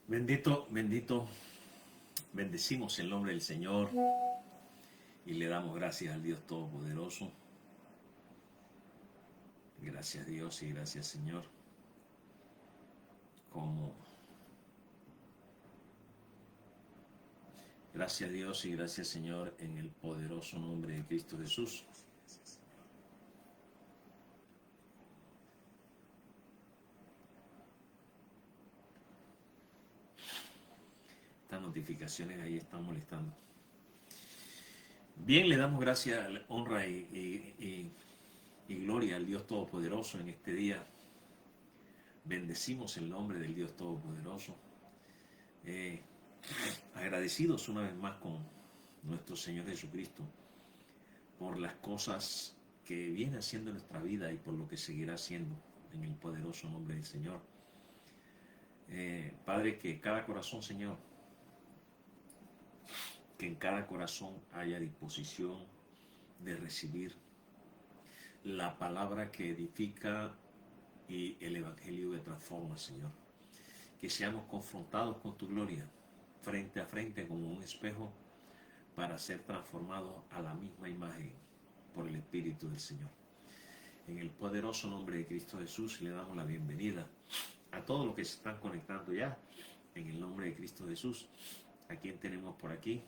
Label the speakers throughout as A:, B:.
A: Bendito, bendito, bendecimos el nombre del Señor y le damos gracias al Dios Todopoderoso. Gracias Dios y gracias Señor. Como gracias Dios y gracias Señor en el poderoso nombre de Cristo Jesús. Estas notificaciones ahí están molestando. Bien, le damos gracias, honra y gloria al Dios Todopoderoso en este día. Bendecimos el nombre del Dios Todopoderoso. Agradecidos una vez más con nuestro Señor Jesucristo por las cosas que viene haciendo en nuestra vida y por lo que seguirá haciendo en el poderoso nombre del Señor. Padre, que cada corazón, Señor, que en cada corazón haya disposición de recibir la palabra que edifica y el evangelio que transforma, Señor. Que seamos confrontados con tu gloria, frente a frente como un espejo, para ser transformados a la misma imagen por el Espíritu del Señor. En el poderoso nombre de Cristo Jesús le damos la bienvenida a todos los que se están conectando ya, en el nombre de Cristo Jesús. ¿A quién tenemos por aquí?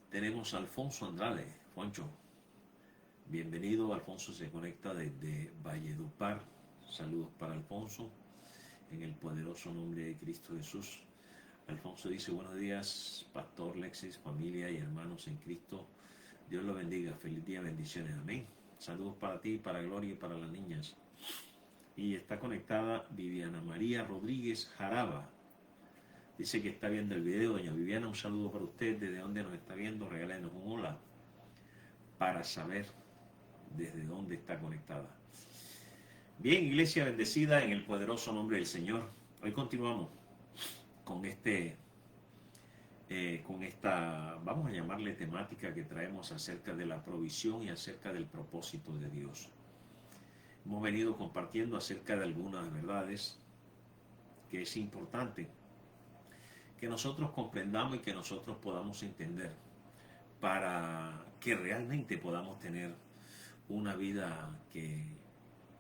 A: Tenemos a Alfonso Andrade. Foncho, bienvenido. Alfonso se conecta desde Valledupar. Saludos para Alfonso, en el poderoso nombre de Cristo Jesús. Alfonso dice: buenos días, Pastor Lexis, familia y hermanos en Cristo. Dios lo bendiga. Feliz día, bendiciones. Amén. Saludos para ti, para Gloria y para las niñas. Y está conectada Viviana María Rodríguez Jaraba. Dice que está viendo el video. Doña Viviana, un saludo para usted. ¿Desde dónde nos está viendo? Regálenos un hola para saber desde dónde está conectada. Bien, iglesia bendecida en el poderoso nombre del Señor. Hoy continuamos con esta, vamos a llamarle temática que traemos acerca de la provisión y acerca del propósito de Dios. Hemos venido compartiendo acerca de algunas verdades que es importante que nosotros comprendamos y que nosotros podamos entender para que realmente podamos tener una vida que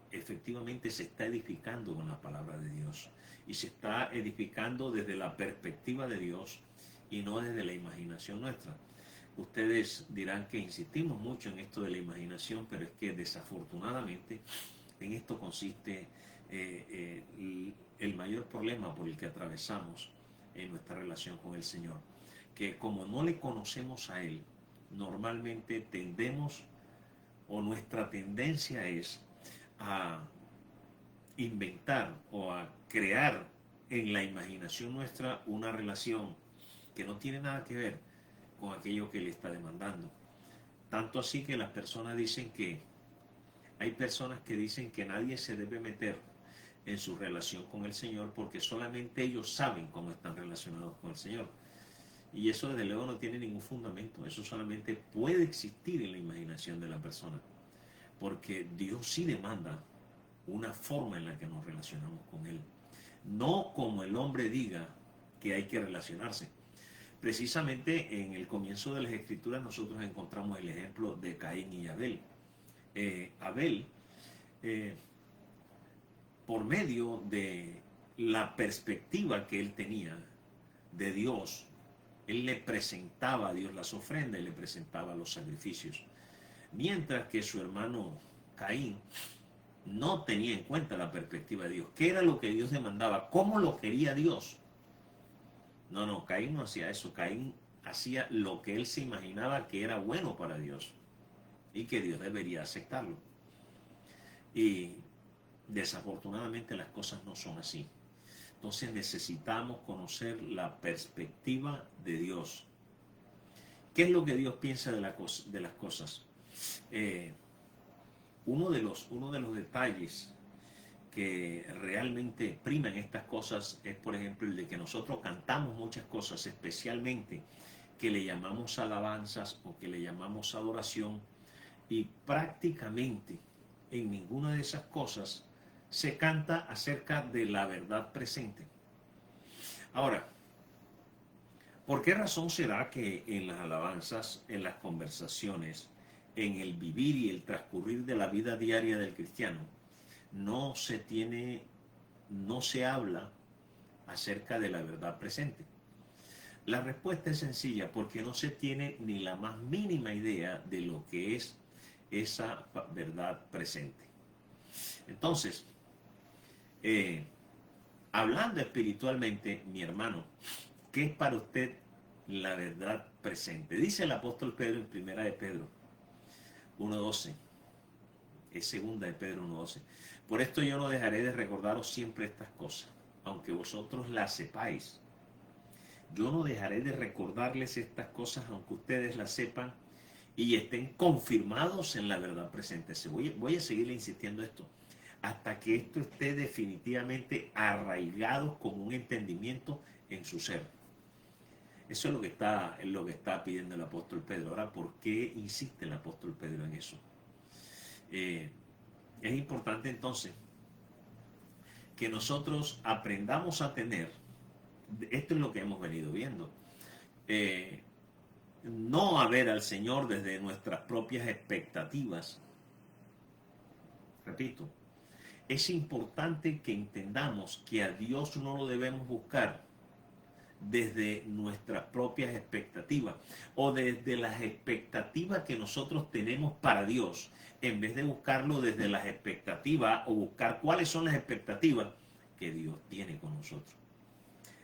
A: efectivamente se está edificando con la palabra de Dios y se está edificando desde la perspectiva de Dios y no desde la imaginación nuestra. Ustedes dirán que insistimos mucho en esto de la imaginación, pero es que desafortunadamente en esto consiste el mayor problema por el que atravesamos en nuestra relación con el Señor, que como no le conocemos a Él, normalmente tendemos, o nuestra tendencia es a inventar o a crear en la imaginación nuestra una relación que no tiene nada que ver con aquello que Él está demandando. Tanto así que las personas dicen que hay personas que dicen que nadie se debe meter en su relación con el Señor porque solamente ellos saben cómo están relacionados con el Señor. Y eso desde luego no tiene ningún fundamento. Eso solamente puede existir en la imaginación de la persona, porque Dios sí demanda una forma en la que nos relacionamos con Él, no como el hombre diga que hay que relacionarse. Precisamente en el comienzo de las Escrituras nosotros encontramos el ejemplo de Caín y Abel. Abel, por medio de la perspectiva que él tenía de Dios, él le presentaba a Dios las ofrendas y le presentaba los sacrificios, mientras que su hermano Caín no tenía en cuenta la perspectiva de Dios. ¿Qué era lo que Dios demandaba? ¿Cómo lo quería Dios? No, Caín no hacía eso. Caín hacía lo que él se imaginaba que era bueno para Dios y que Dios debería aceptarlo. Y desafortunadamente las cosas no son así. Entonces necesitamos conocer la perspectiva de Dios. ¿Qué es lo que Dios piensa de las cosas? Uno de los detalles que realmente priman estas cosas es, por ejemplo, el de que nosotros cantamos muchas cosas, especialmente que le llamamos alabanzas o que le llamamos adoración, y prácticamente en ninguna de esas cosas se canta acerca de la verdad presente. Ahora, ¿por qué razón será que en las alabanzas, en las conversaciones, en el vivir y el transcurrir de la vida diaria del cristiano, no se habla acerca de la verdad presente? La respuesta es sencilla, porque no se tiene ni la más mínima idea de lo que es esa verdad presente. Entonces, hablando espiritualmente, mi hermano, ¿qué es para usted la verdad presente? Dice el apóstol Pedro en primera de Pedro 1:12, es segunda de Pedro 1:12. Por esto yo no dejaré de recordaros siempre estas cosas, aunque vosotros las sepáis. Yo no dejaré de recordarles estas cosas, aunque ustedes las sepan y estén confirmados en la verdad presente. Voy a seguirle insistiendo esto, hasta que esto esté definitivamente arraigado con un entendimiento en su ser. Eso es lo que está pidiendo el apóstol Pedro. Ahora, ¿por qué insiste el apóstol Pedro en eso? Es importante entonces que nosotros aprendamos a tener, esto es lo que hemos venido viendo, no a ver al Señor desde nuestras propias expectativas. Repito, es importante que entendamos que a Dios no lo debemos buscar desde nuestras propias expectativas o desde las expectativas que nosotros tenemos para Dios, en vez de buscarlo desde las expectativas o buscar cuáles son las expectativas que Dios tiene con nosotros.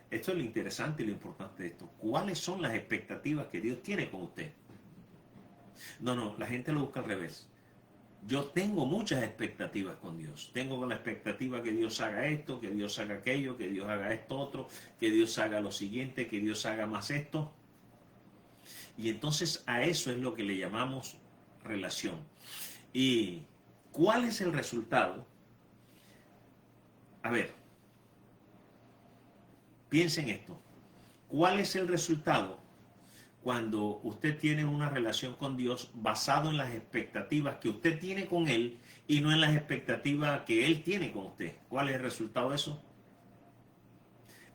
A: Esto es lo interesante y lo importante de esto. ¿Cuáles son las expectativas que Dios tiene con usted? No, la gente lo busca al revés. Yo tengo muchas expectativas con Dios. Tengo la expectativa que Dios haga esto, que Dios haga aquello, que Dios haga esto otro, que Dios haga lo siguiente, que Dios haga más esto. Y entonces a eso es lo que le llamamos relación. ¿Y cuál es el resultado? A ver, piensen esto. ¿Cuál es el resultado cuando usted tiene una relación con Dios basado en las expectativas que usted tiene con Él y no en las expectativas que Él tiene con usted? ¿Cuál es el resultado de eso?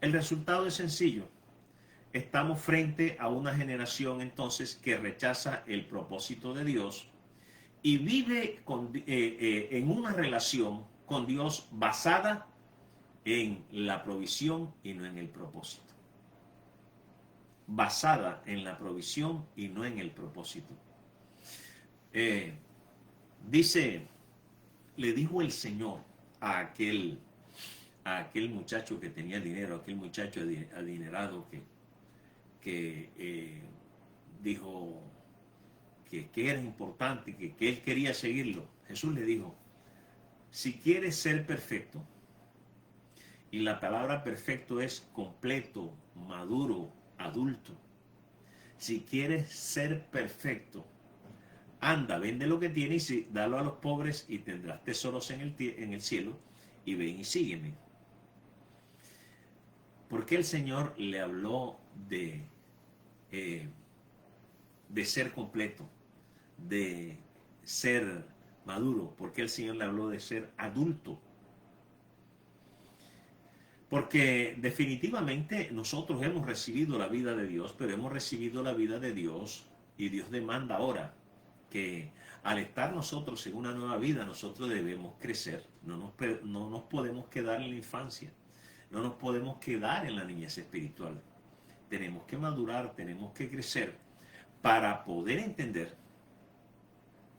A: El resultado es sencillo. Estamos frente a una generación entonces que rechaza el propósito de Dios y vive en una relación con Dios basada en la provisión y no en el propósito. Basada en la provisión y no en el propósito. Le dijo el Señor a aquel muchacho que tenía dinero, aquel muchacho adinerado que dijo que era importante, que él quería seguirlo. Jesús le dijo, si quieres ser perfecto, y la palabra perfecto es completo, maduro, adulto. Si quieres ser perfecto, anda, vende lo que tienes y dalo a los pobres y tendrás tesoros en el cielo, y ven y sígueme. ¿Por qué el Señor le habló de ser completo, de ser maduro? ¿Por qué el Señor le habló de ser adulto? Porque definitivamente nosotros hemos recibido la vida de Dios, pero hemos recibido la vida de Dios y Dios demanda ahora que al estar nosotros en una nueva vida, nosotros debemos crecer. No nos podemos quedar en la infancia, no nos podemos quedar en la niñez espiritual. Tenemos que madurar, tenemos que crecer para poder entender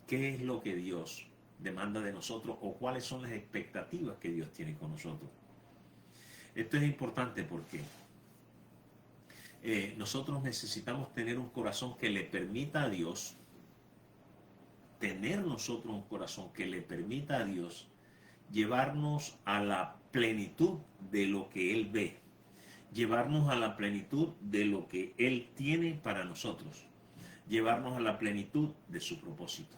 A: qué es lo que Dios demanda de nosotros o cuáles son las expectativas que Dios tiene con nosotros. Esto es importante porque nosotros necesitamos tener un corazón que le permita a Dios, tener nosotros un corazón que le permita a Dios llevarnos a la plenitud de lo que Él ve, llevarnos a la plenitud de lo que Él tiene para nosotros, llevarnos a la plenitud de su propósito.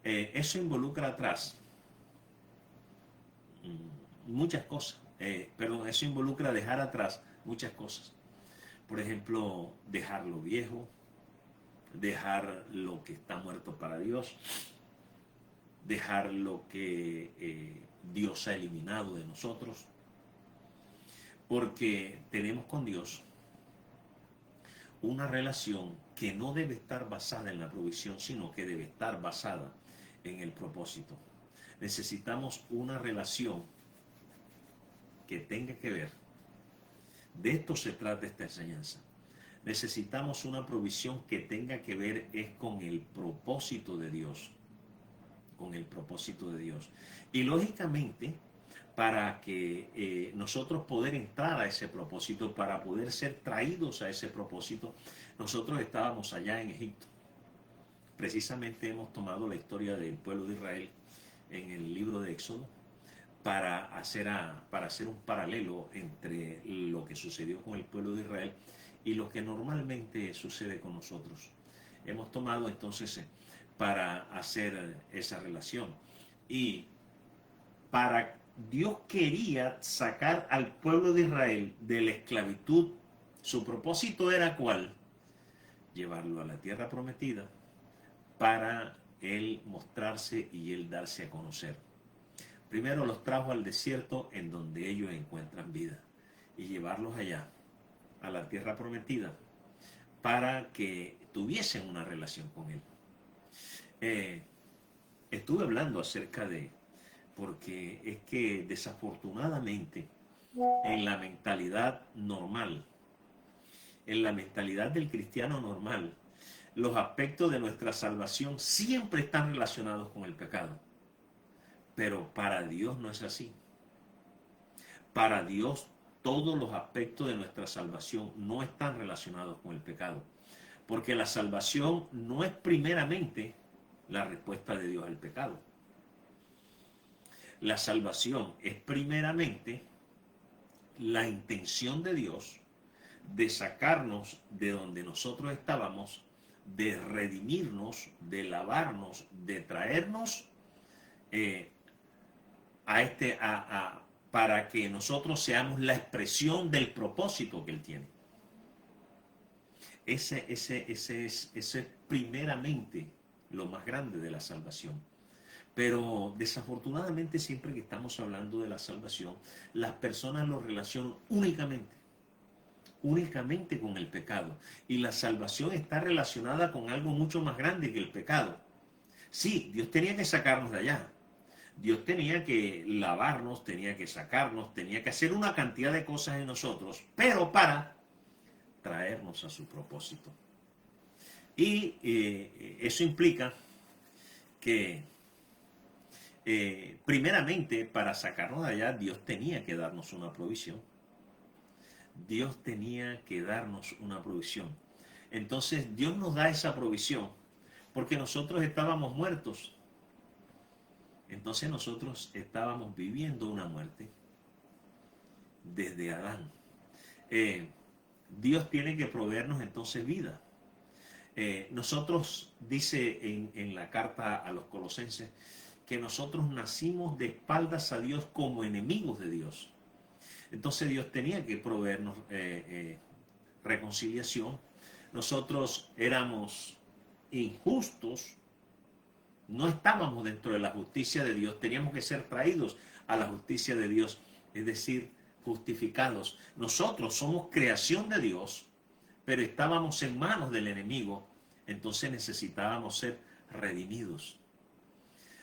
A: Eso involucra atrás muchas cosas, eso involucra dejar atrás muchas cosas. Por ejemplo, dejar lo viejo, dejar lo que está muerto para Dios, dejar lo que Dios ha eliminado de nosotros, porque tenemos con Dios una relación que no debe estar basada en la provisión, sino que debe estar basada en el propósito. Necesitamos una relación que tenga que ver, de esto se trata esta enseñanza. Necesitamos una provisión que tenga que ver es con el propósito de Dios, con el propósito de Dios. Y lógicamente, para que nosotros poder entrar a ese propósito, para poder ser traídos a ese propósito, nosotros estábamos allá en Egipto. Precisamente hemos tomado la historia del pueblo de Israel en el libro de Éxodo para hacer un paralelo entre lo que sucedió con el pueblo de Israel y lo que normalmente sucede con nosotros. Hemos tomado entonces para hacer esa relación. Y Dios quería sacar al pueblo de Israel de la esclavitud. Su propósito era ¿cuál? Llevarlo a la tierra prometida para Él mostrarse y Él darse a conocer. Primero los trajo al desierto en donde ellos encuentran vida y llevarlos allá, a la tierra prometida, para que tuviesen una relación con Él. Estuve hablando acerca de, porque es que desafortunadamente en la mentalidad normal, en la mentalidad del cristiano normal, los aspectos de nuestra salvación siempre están relacionados con el pecado. Pero para Dios no es así. Para Dios todos los aspectos de nuestra salvación no están relacionados con el pecado. Porque la salvación no es primeramente la respuesta de Dios al pecado. La salvación es primeramente la intención de Dios de sacarnos de donde nosotros estábamos, de redimirnos, de lavarnos, de traernos para que nosotros seamos la expresión del propósito que Él tiene. Ese es primeramente lo más grande de la salvación. Pero desafortunadamente siempre que estamos hablando de la salvación, las personas lo relacionan únicamente con el pecado. Y la salvación está relacionada con algo mucho más grande que el pecado. Sí, Dios tenía que sacarnos de allá. Dios tenía que lavarnos, tenía que sacarnos, tenía que hacer una cantidad de cosas en nosotros, pero para traernos a su propósito. Y eso implica que primeramente para sacarnos de allá Dios tenía que darnos una provisión. Dios tenía que darnos una provisión. Entonces Dios nos da esa provisión porque nosotros estábamos muertos. Entonces nosotros estábamos viviendo una muerte desde Adán. Dios tiene que proveernos entonces vida. Nosotros, dice en la carta a los Colosenses, que nosotros nacimos de espaldas a Dios como enemigos de Dios. Entonces Dios tenía que proveernos reconciliación. Nosotros éramos injustos, no estábamos dentro de la justicia de Dios, teníamos que ser traídos a la justicia de Dios, es decir, justificados. Nosotros somos creación de Dios, pero estábamos en manos del enemigo, entonces necesitábamos ser redimidos.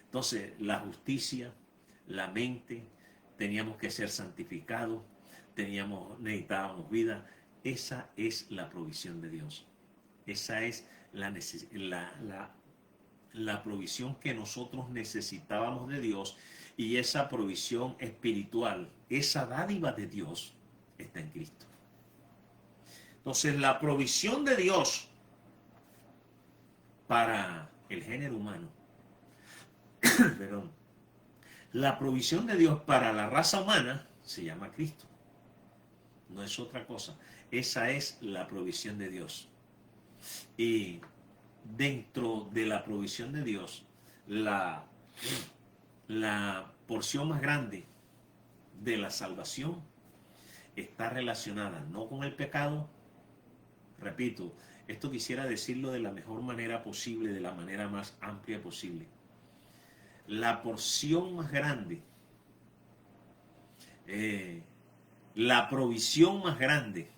A: Entonces, la justicia, la mente, teníamos que ser santificados, necesitábamos vida. Esa es la provisión de Dios. Esa es la provisión que nosotros necesitábamos de Dios, y esa provisión espiritual, esa dádiva de Dios, está en Cristo. Entonces, la provisión de Dios para el género humano, perdón, la provisión de Dios para la raza humana se llama Cristo. No es otra cosa. Esa es la provisión de Dios. Y dentro de la provisión de Dios, la porción más grande de la salvación está relacionada no con el pecado. Repito, esto quisiera decirlo de la mejor manera posible, de la manera más amplia posible. La porción más grande, la provisión más grande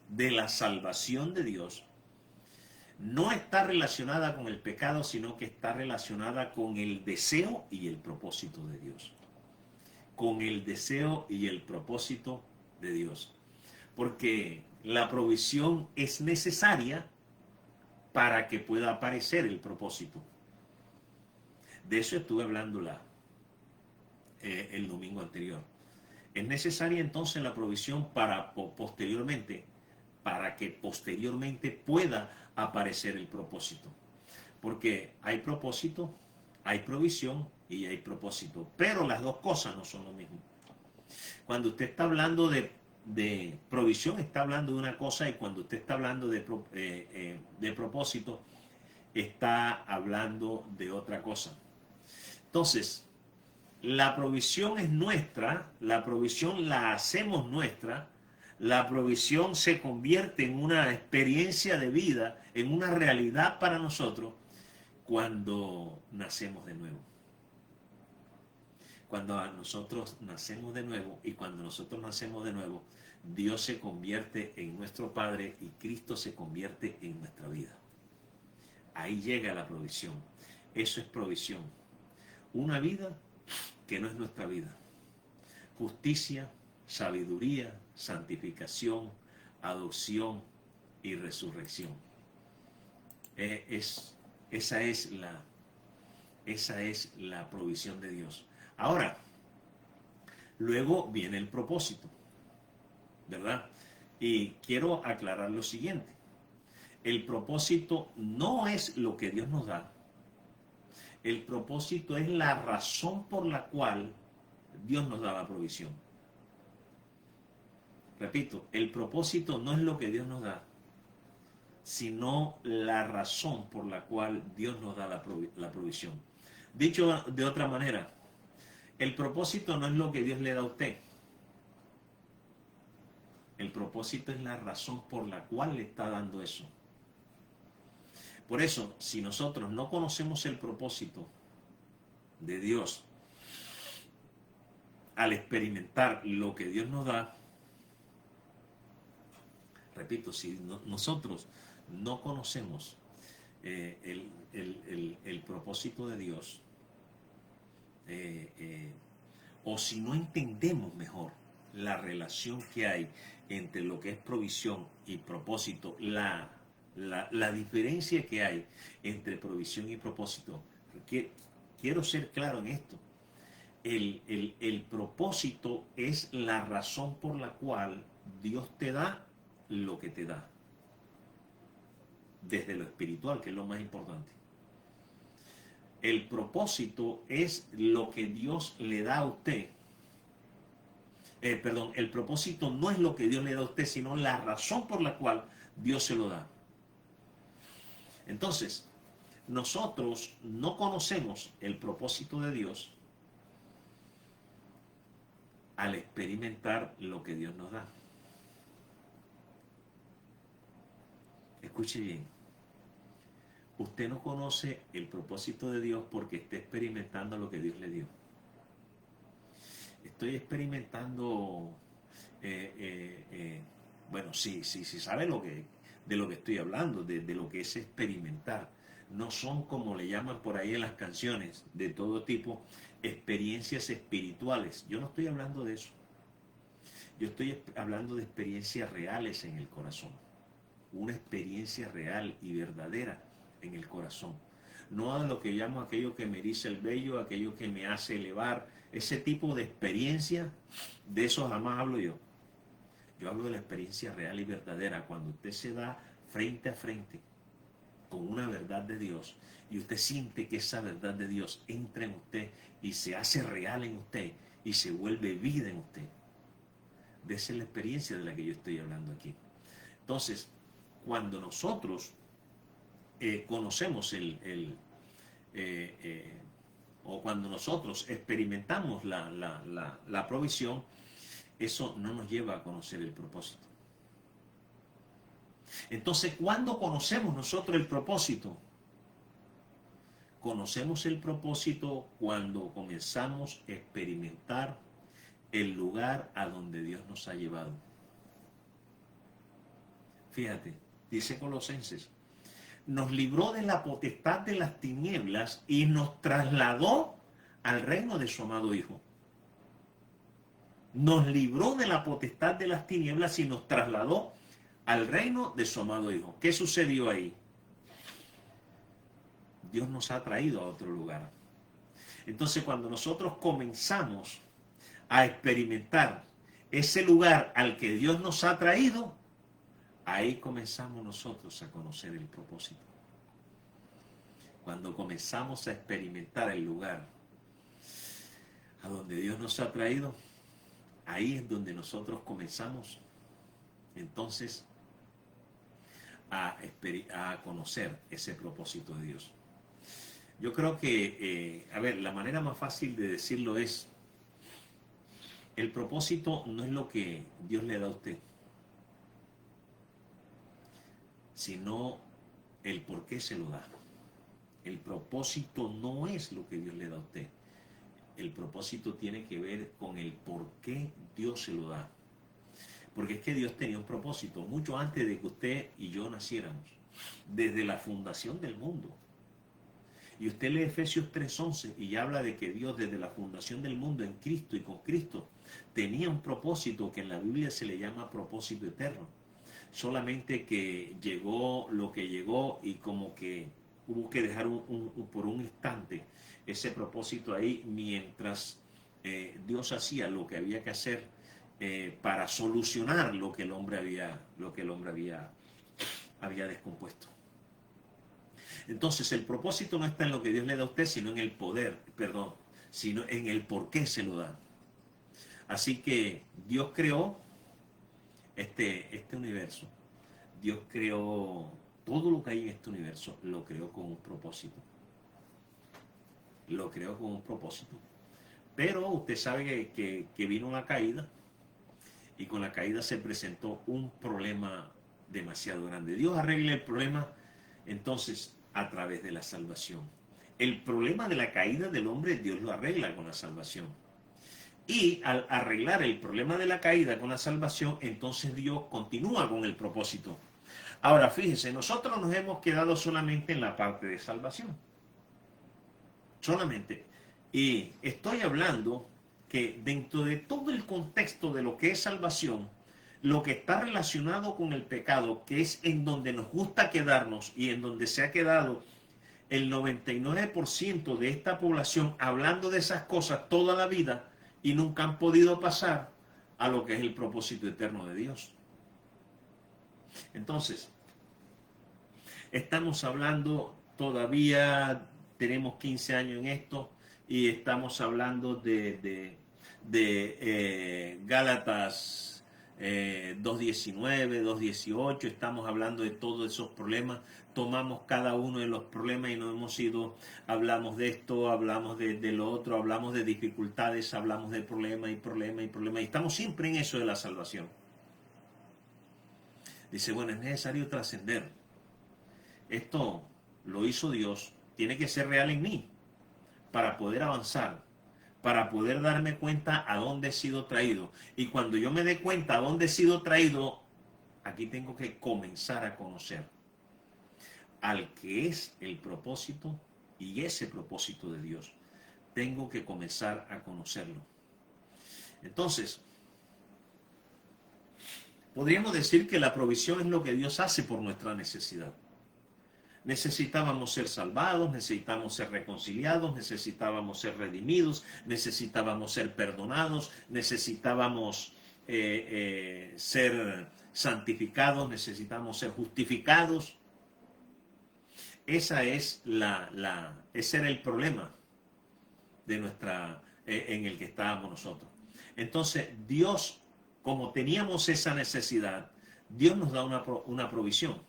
A: de la salvación de Dios no está relacionada con el pecado, sino que está relacionada con el deseo y el propósito de Dios. Con el deseo y el propósito de Dios. Porque la provisión es necesaria para que pueda aparecer el propósito. De eso estuve hablando el domingo anterior. Es necesaria entonces la provisión para que posteriormente pueda aparecer el propósito. Porque hay propósito, hay provisión y hay propósito. Pero las dos cosas no son lo mismo. Cuando usted está hablando de provisión, está hablando de una cosa, y cuando usted está hablando de propósito, está hablando de otra cosa. Entonces, la provisión es nuestra, la provisión la hacemos nuestra, la provisión se convierte en una experiencia de vida, en una realidad para nosotros, cuando nacemos de nuevo. Cuando nosotros nacemos de nuevo, y cuando nosotros nacemos de nuevo, Dios se convierte en nuestro Padre y Cristo se convierte en nuestra vida. Ahí llega la provisión. Eso es provisión. Una vida que no es nuestra vida. Justicia, sabiduría, santificación, adopción y resurrección. Esa es la provisión de Dios. Ahora, luego viene el propósito, ¿verdad? Y quiero aclarar lo siguiente. El propósito no es lo que Dios nos da. El propósito es la razón por la cual Dios nos da la provisión. Repito, el propósito no es lo que Dios nos da, sino la razón por la cual Dios nos da la provisión. Dicho de otra manera, el propósito no es lo que Dios le da a usted. El propósito es la razón por la cual le está dando eso. Por eso, si nosotros no conocemos el propósito de Dios, al experimentar lo que Dios nos da, repito, si nosotros no conocemos el propósito de Dios, o si no entendemos mejor la relación que hay entre lo que es provisión y propósito, la diferencia que hay entre provisión y propósito, quiero ser claro en esto. El propósito es la razón por la cual Dios te da lo que te da, desde lo espiritual, que es lo más importante. El propósito es lo que Dios le da a usted. El propósito no es lo que Dios le da a usted, sino la razón por la cual Dios se lo da. Entonces, nosotros no conocemos el propósito de Dios al experimentar lo que Dios nos da. Escuche bien. Usted no conoce el propósito de Dios porque está experimentando lo que Dios le dio. Estoy experimentando, bueno, sí sabe de lo que estoy hablando, de lo que es experimentar. No son, como le llaman por ahí en las canciones, de todo tipo, experiencias espirituales. Yo no estoy hablando de eso. Yo estoy hablando de experiencias reales en el corazón. Una experiencia real y verdadera en el corazón. no a lo que llamo aquello que me eriza el vello, aquello que me hace elevar, ese tipo de experiencia, de eso jamás hablo yo. Yo hablo de la experiencia real y verdadera, cuando usted se da frente a frente con una verdad de Dios y usted siente que esa verdad de Dios entra en usted y se hace real en usted y se vuelve vida en usted. De esa es la experiencia de la que yo estoy hablando aquí. Entonces, cuando nosotros conocemos o cuando nosotros experimentamos la provisión, eso no nos lleva a conocer el propósito. Entonces, ¿cuándo conocemos nosotros el propósito? Conocemos el propósito cuando comenzamos a experimentar el lugar a donde Dios nos ha llevado. Fíjate, dice Colosenses, nos libró de la potestad de las tinieblas y nos trasladó al reino de su amado Hijo. Nos libró de la potestad de las tinieblas y nos trasladó al reino de su amado Hijo. ¿Qué sucedió ahí? Dios nos ha traído a otro lugar. Entonces, cuando nosotros comenzamos a experimentar ese lugar al que Dios nos ha traído, ahí comenzamos nosotros a conocer el propósito. Cuando comenzamos a experimentar el lugar a donde Dios nos ha traído, ahí es donde nosotros comenzamos entonces a conocer ese propósito de Dios. Yo creo que, la manera más fácil de decirlo es, el propósito no es lo que Dios le da a usted, sino el por qué se lo da. El propósito no es lo que Dios le da a usted. El propósito tiene que ver con el por qué Dios se lo da. Porque es que Dios tenía un propósito mucho antes de que usted y yo naciéramos, desde la fundación del mundo. Y usted lee Efesios 3:11 y habla de que Dios desde la fundación del mundo en Cristo y con Cristo tenía un propósito que en la Biblia se le llama propósito eterno. Solamente que llegó lo que llegó y como que hubo que dejar por un instante ese propósito ahí mientras Dios hacía lo que había que hacer para solucionar lo que el hombre había descompuesto. Entonces el propósito no está en lo que Dios le da a usted, sino en el sino en el por qué se lo da. Así que Dios creó este universo. Dios creó todo lo que hay en este universo, lo creó con un propósito. Lo creó con un propósito. Pero usted sabe que vino una caída y con la caída se presentó un problema demasiado grande. Dios arregla el problema entonces a través de la salvación. El problema de la caída del hombre, Dios lo arregla con la salvación. Y al arreglar el problema de la caída con la salvación, entonces Dios continúa con el propósito. Ahora, fíjese, nosotros nos hemos quedado solamente en la parte de salvación. Solamente. Y estoy hablando que dentro de todo el contexto de lo que es salvación, lo que está relacionado con el pecado, que es en donde nos gusta quedarnos y en donde se ha quedado el 99% de esta población hablando de esas cosas toda la vida y nunca han podido pasar a lo que es el propósito eterno de Dios. Entonces, estamos hablando todavía, tenemos 15 años en esto y estamos hablando de Gálatas 2:19, 2:18, estamos hablando de todos esos problemas, tomamos cada uno de los problemas y nos hemos ido, hablamos de esto, hablamos de lo otro, hablamos de dificultades, hablamos de problema y estamos siempre en eso de la salvación. Dice, bueno, es necesario trascender. Esto lo hizo Dios, tiene que ser real en mí para poder avanzar, para poder darme cuenta a dónde he sido traído. Y cuando yo me dé cuenta a dónde he sido traído, aquí tengo que comenzar a conocer al que es el propósito y ese propósito de Dios. Tengo que comenzar a conocerlo. Entonces, podríamos decir que la provisión es lo que Dios hace por nuestra necesidad. Necesitábamos ser salvados, necesitábamos ser reconciliados, necesitábamos ser redimidos, necesitábamos ser perdonados, necesitábamos ser santificados, necesitamos ser justificados. Ese era el problema de en el que estábamos nosotros. Entonces, Dios, como teníamos esa necesidad, Dios nos da una provisión.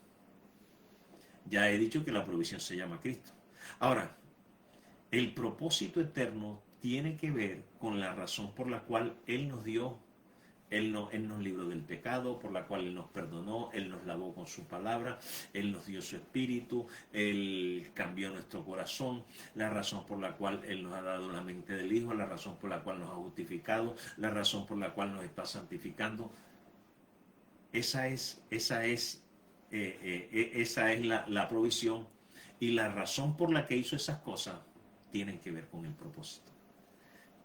A: Ya he dicho que la provisión se llama Cristo. Ahora, el propósito eterno tiene que ver con la razón por la cual Él nos dio, Él nos libró del pecado, por la cual Él nos perdonó, Él nos lavó con su palabra, Él nos dio su espíritu, Él cambió nuestro corazón, la razón por la cual Él nos ha dado la mente del Hijo, la razón por la cual nos ha justificado, la razón por la cual nos está santificando. Esa es la provisión, y la razón por la que hizo esas cosas tienen que ver con el propósito.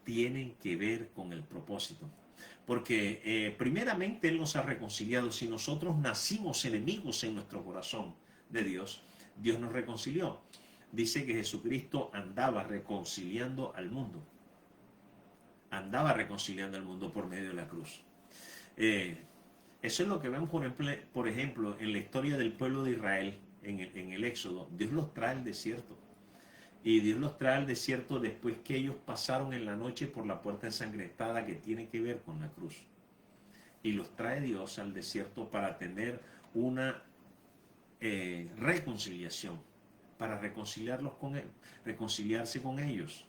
A: Tienen que ver con el propósito. Porque primeramente Él nos ha reconciliado. Si nosotros nacimos enemigos en nuestro corazón de Dios, Dios nos reconcilió. Dice que Jesucristo andaba reconciliando al mundo. Andaba reconciliando al mundo por medio de la cruz. Eso es lo que vemos, por ejemplo, en la historia del pueblo de Israel, en el Éxodo. Dios los trae al desierto. Y Dios los trae al desierto después que ellos pasaron en la noche por la puerta ensangrentada, que tiene que ver con la cruz. Y los trae Dios al desierto para tener una reconciliación, para reconciliarlos con Él, reconciliarse con ellos.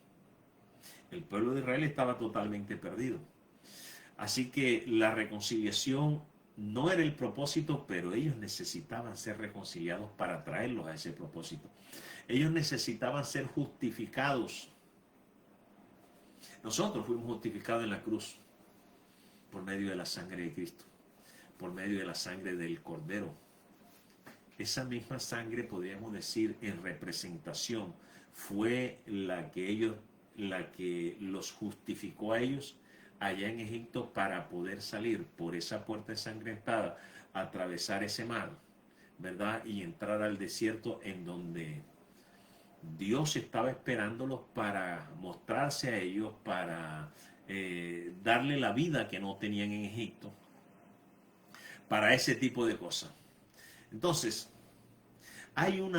A: El pueblo de Israel estaba totalmente perdido. Así que la reconciliación no era el propósito, pero ellos necesitaban ser reconciliados para traerlos a ese propósito. Ellos necesitaban ser justificados. Nosotros fuimos justificados en la cruz por medio de la sangre de Cristo, por medio de la sangre del Cordero. Esa misma sangre, podríamos decir, en representación, fue la que los justificó a ellos allá en Egipto para poder salir por esa puerta ensangrentada, atravesar ese mar, ¿verdad? Y entrar al desierto, en donde Dios estaba esperándolos para mostrarse a ellos, para darle la vida que no tenían en Egipto, para ese tipo de cosas. Entonces, hay un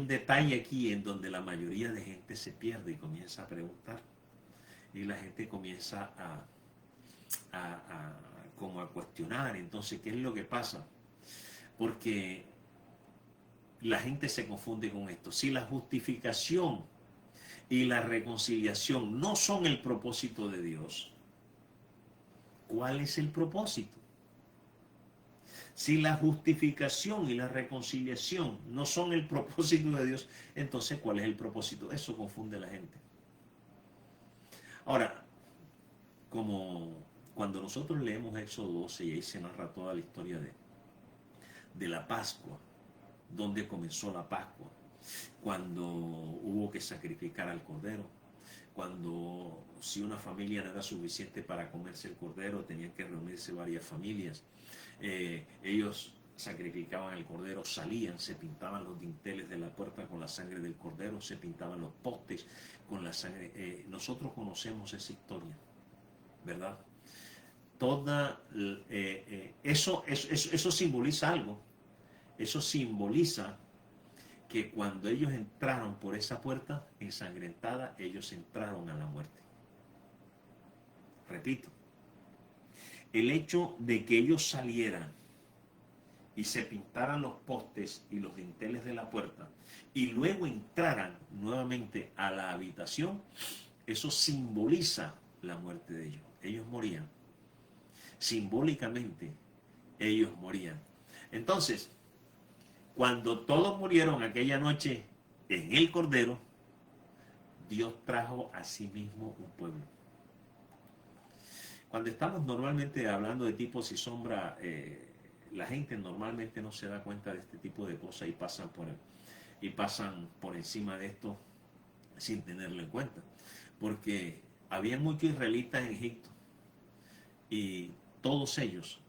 A: detalle aquí en donde la mayoría de gente se pierde y comienza a preguntar. Y la gente comienza como a cuestionar. Entonces, ¿qué es lo que pasa? Porque la gente se confunde con esto. Si la justificación y la reconciliación no son el propósito de Dios, ¿cuál es el propósito? Si la justificación y la reconciliación no son el propósito de Dios, entonces ¿cuál es el propósito? Eso confunde a la gente. Ahora, como cuando nosotros leemos Éxodo 12, y ahí se narra toda la historia de la Pascua, donde comenzó la Pascua, cuando hubo que sacrificar al cordero, cuando si una familia no era suficiente para comerse el cordero, tenían que reunirse varias familias. Ellos sacrificaban el cordero, salían, se pintaban los dinteles de la puerta con la sangre del cordero, se pintaban los postes con la sangre. Nosotros conocemos esa historia, ¿verdad? Eso simboliza algo. Eso simboliza que cuando ellos entraron por esa puerta ensangrentada, ellos entraron a la muerte. Repito, el hecho de que ellos salieran y se pintaran los postes y los dinteles de la puerta y luego entraran nuevamente a la habitación, eso simboliza la muerte de ellos. Ellos morían. Simbólicamente, ellos morían. Entonces, cuando todos murieron aquella noche en el Cordero, Dios trajo a sí mismo un pueblo. Cuando estamos normalmente hablando de tipos y sombras, la gente normalmente no se da cuenta de este tipo de cosas y pasan por encima de esto sin tenerlo en cuenta. Porque había muchos israelitas en Egipto y todos ellos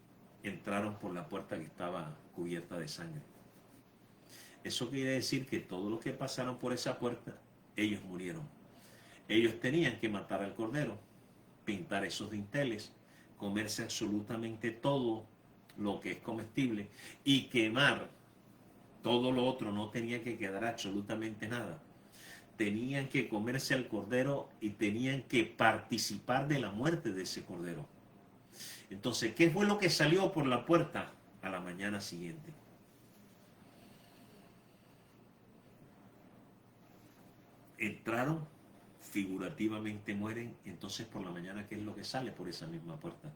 A: entraron por la puerta que estaba cubierta de sangre. Eso quiere decir que todos los que pasaron por esa puerta, ellos murieron. Ellos tenían que matar al cordero, pintar esos dinteles, comerse absolutamente todo lo que es comestible y quemar todo lo otro. No tenía que quedar absolutamente nada. Tenían que comerse al cordero y tenían que participar de la muerte de ese cordero. Entonces, ¿qué fue lo que salió por la puerta a la mañana siguiente? Entraron, figurativamente mueren. Entonces, por la mañana, ¿qué es lo que sale por esa misma puerta?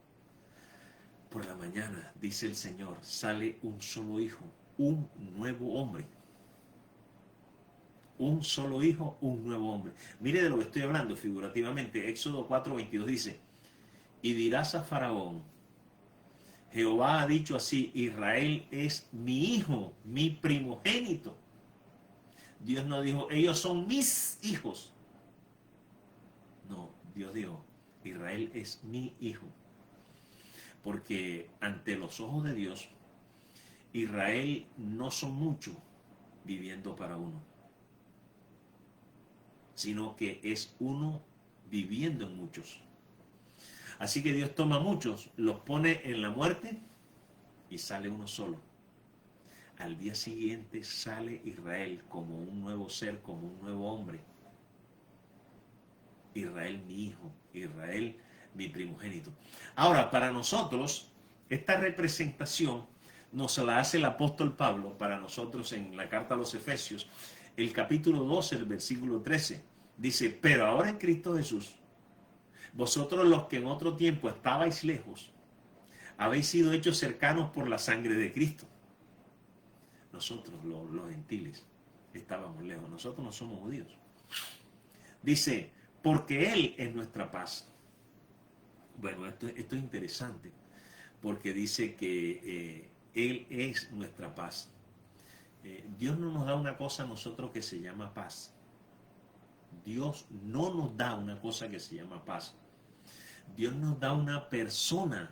A: Por la mañana, dice el Señor, sale un solo hijo, un nuevo hombre. Un solo hijo, un nuevo hombre. Mire de lo que estoy hablando figurativamente. Éxodo 4:22 dice: y dirás a Faraón, Jehová ha dicho así, Israel es mi hijo, mi primogénito. Dios no dijo, ellos son mis hijos. No, Dios dijo, Israel es mi hijo. Porque ante los ojos de Dios, Israel no son muchos viviendo para uno, sino que es uno viviendo en muchos. Así que Dios toma muchos, los pone en la muerte y sale uno solo. Al día siguiente sale Israel como un nuevo ser, como un nuevo hombre. Israel mi hijo, Israel mi primogénito. Ahora, para nosotros, esta representación nos la hace el apóstol Pablo para nosotros en la carta a los Efesios, el capítulo 12, el versículo 13. Dice, pero ahora en Cristo Jesús, vosotros los que en otro tiempo estabais lejos, habéis sido hechos cercanos por la sangre de Cristo. Nosotros, los gentiles, estábamos lejos. Nosotros no somos judíos. Dice, porque Él es nuestra paz. Bueno, esto es interesante, porque dice que Él es nuestra paz. Dios no nos da una cosa a nosotros que se llama paz. Dios no nos da una cosa que se llama paz. Dios nos da una persona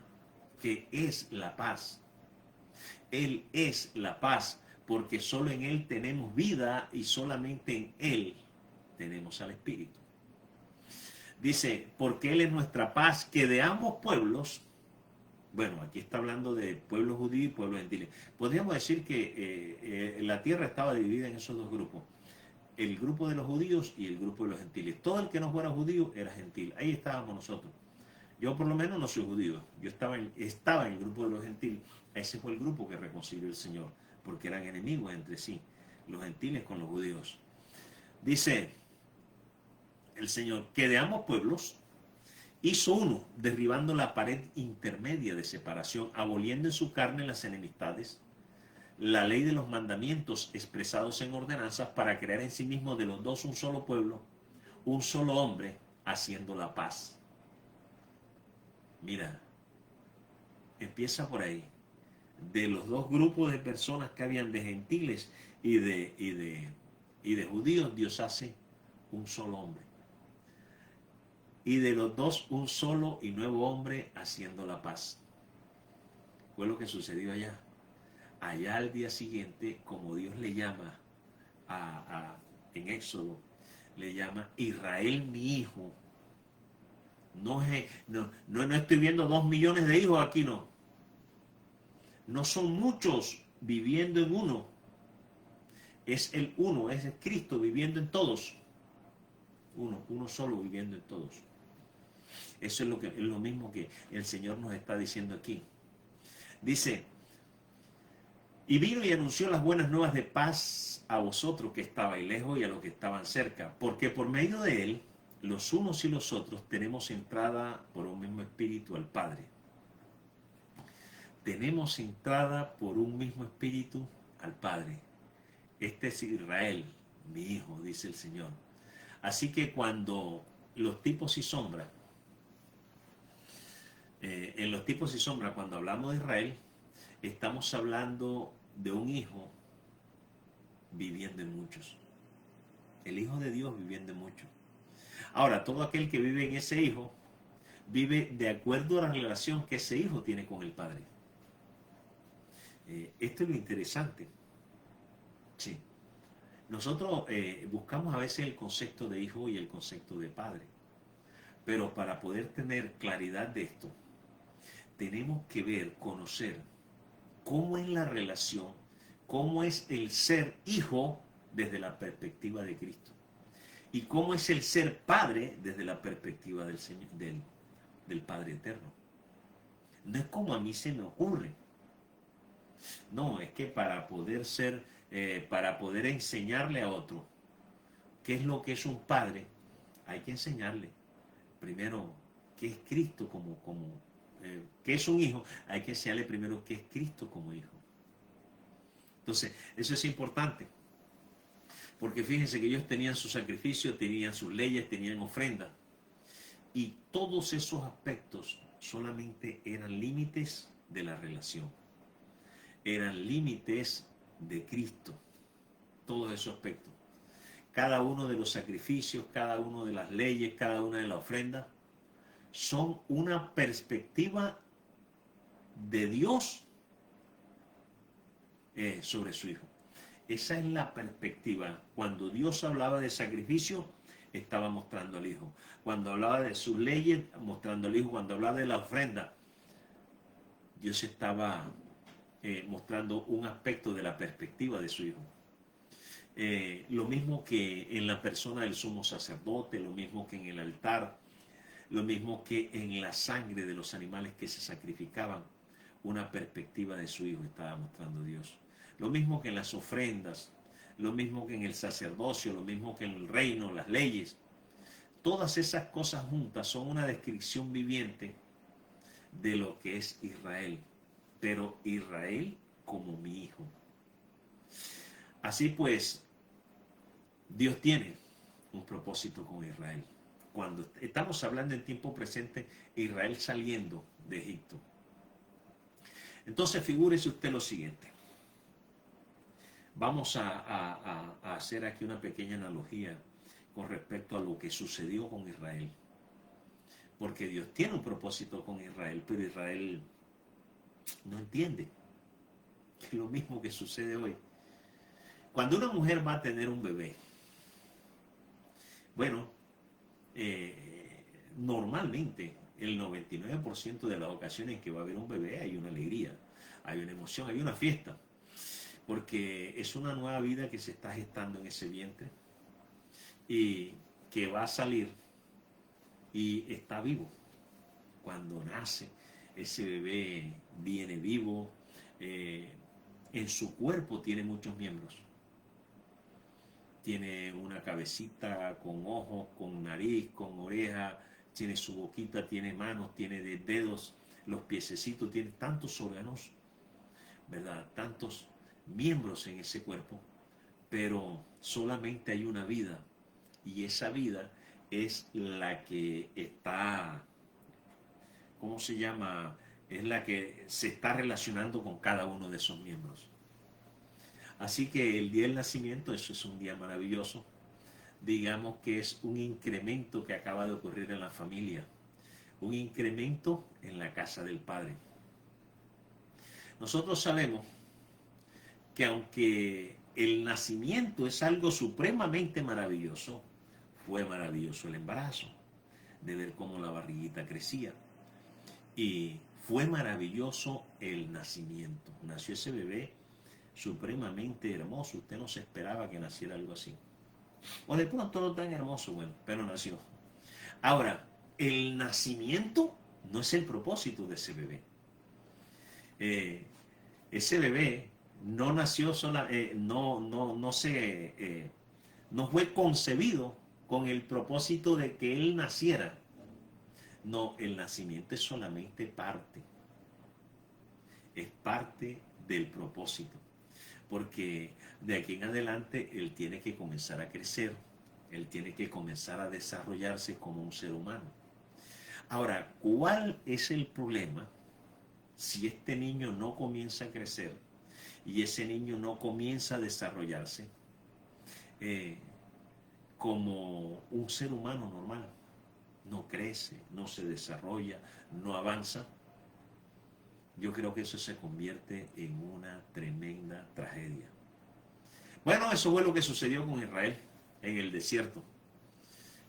A: que es la paz. Él es la paz, porque solo en Él tenemos vida y solamente en Él tenemos al Espíritu. Dice, porque Él es nuestra paz, que de ambos pueblos, bueno, aquí está hablando de pueblo judío y pueblo gentil. Podríamos decir que la tierra estaba dividida en esos dos grupos. El grupo de los judíos y el grupo de los gentiles. Todo el que no fuera judío era gentil. Ahí estábamos nosotros. Yo por lo menos no soy judío. Yo estaba en el grupo de los gentiles. Ese fue el grupo que reconcilió el Señor, porque eran enemigos entre sí, los gentiles con los judíos. Dice el Señor que de ambos pueblos hizo uno, derribando la pared intermedia de separación, aboliendo en su carne las enemistades, la ley de los mandamientos expresados en ordenanzas, para crear en sí mismo de los dos un solo pueblo, un solo hombre, haciendo la paz. Mira, empieza por ahí. De los dos grupos de personas que habían, de gentiles y de judíos, Dios hace un solo hombre. Y de los dos, un solo y nuevo hombre haciendo la paz. Fue lo que sucedió allá. Allá al día siguiente, como Dios le llama en Éxodo, le llama Israel mi hijo. No estoy viendo 2 millones de hijos aquí, no. No son muchos viviendo en uno. Es el uno, es el Cristo viviendo en todos. Uno solo viviendo en todos. Eso es lo mismo que el Señor nos está diciendo aquí. Dice, y vino y anunció las buenas nuevas de paz a vosotros que estabais lejos y a los que estaban cerca, porque por medio de Él, los unos y los otros tenemos entrada por un mismo espíritu al Padre. Tenemos entrada por un mismo espíritu al Padre. Este es Israel, mi hijo, dice el Señor. Así que cuando los tipos y sombras, en los tipos y sombras, cuando hablamos de Israel, estamos hablando de un hijo viviendo en muchos. El Hijo de Dios viviendo en muchos. Ahora, todo aquel que vive en ese hijo, vive de acuerdo a la relación que ese hijo tiene con el Padre. Esto es lo interesante. Sí. Nosotros buscamos a veces el concepto de hijo y el concepto de padre, pero para poder tener claridad de esto, tenemos que ver, conocer cómo es la relación, cómo es el ser hijo desde la perspectiva de Cristo y cómo es el ser padre desde la perspectiva del Señor, del Padre Eterno. No es como a mí se me ocurre. No, es que para poder ser, para poder enseñarle a otro qué es lo que es un padre, hay que enseñarle primero qué es Cristo qué es un hijo, hay que enseñarle primero qué es Cristo como hijo. Entonces, eso es importante, porque fíjense que ellos tenían sus sacrificios, tenían sus leyes, tenían ofrendas, y todos esos aspectos solamente eran límites de la relación, eran límites de Cristo, todos esos aspectos. Cada uno de los sacrificios, cada una de las leyes, cada una de las ofrendas, son una perspectiva de Dios sobre su Hijo. Esa es la perspectiva. Cuando Dios hablaba de sacrificio, estaba mostrando al Hijo. Cuando hablaba de sus leyes, mostrando al Hijo. Cuando hablaba de la ofrenda, Dios estaba mostrando un aspecto de la perspectiva de su Hijo. Lo mismo que en la persona del sumo sacerdote, lo mismo que en el altar, lo mismo que en la sangre de los animales que se sacrificaban, una perspectiva de su Hijo estaba mostrando Dios. Lo mismo que en las ofrendas, lo mismo que en el sacerdocio, lo mismo que en el reino, las leyes. Todas esas cosas juntas son una descripción viviente de lo que es Israel, pero Israel como mi hijo. Así pues, Dios tiene un propósito con Israel. Cuando estamos hablando en tiempo presente, Israel saliendo de Egipto. Entonces, figúrese usted lo siguiente. Vamos a hacer aquí una pequeña analogía con respecto a lo que sucedió con Israel. Porque Dios tiene un propósito con Israel, pero Israel no entiende. Es lo mismo que sucede hoy. Cuando una mujer va a tener un bebé, bueno, normalmente el 99% de las ocasiones en que va a haber un bebé hay una alegría, hay una emoción, hay una fiesta, porque es una nueva vida que se está gestando en ese vientre y que va a salir y está vivo. Cuando nace, ese bebé viene vivo, en su cuerpo tiene muchos miembros. Tiene una cabecita con ojos, con nariz, con oreja, tiene su boquita, tiene manos, tiene dedos, los piececitos, tiene tantos órganos, ¿verdad? Tantos miembros en ese cuerpo, pero solamente hay una vida, y esa vida es la que está, ¿cómo se llama? Es la que se está relacionando con cada uno de esos miembros. Así que el día del nacimiento, eso es un día maravilloso. Digamos que es un incremento que acaba de ocurrir en la familia, un incremento en la casa del Padre. Nosotros sabemos que aunque el nacimiento es algo supremamente maravilloso, fue maravilloso el embarazo, de ver cómo la barriguita crecía. Y fue maravilloso el nacimiento. Nació ese bebé supremamente hermoso. Usted no se esperaba que naciera algo así. O de pronto no tan hermoso, bueno, pero nació. Ahora, el nacimiento no es el propósito de ese bebé. Ese bebé no nació sola, no fue concebido con el propósito de que él naciera. No, el nacimiento es solamente parte. Es parte del propósito. Porque de aquí en adelante él tiene que comenzar a crecer, él tiene que comenzar a desarrollarse como un ser humano. Ahora, ¿cuál es el problema si este niño no comienza a crecer y ese niño no comienza a desarrollarse como un ser humano normal? No crece, no se desarrolla, no avanza. Yo creo que eso se convierte en una tremenda tragedia. Bueno, eso fue lo que sucedió con Israel en el desierto.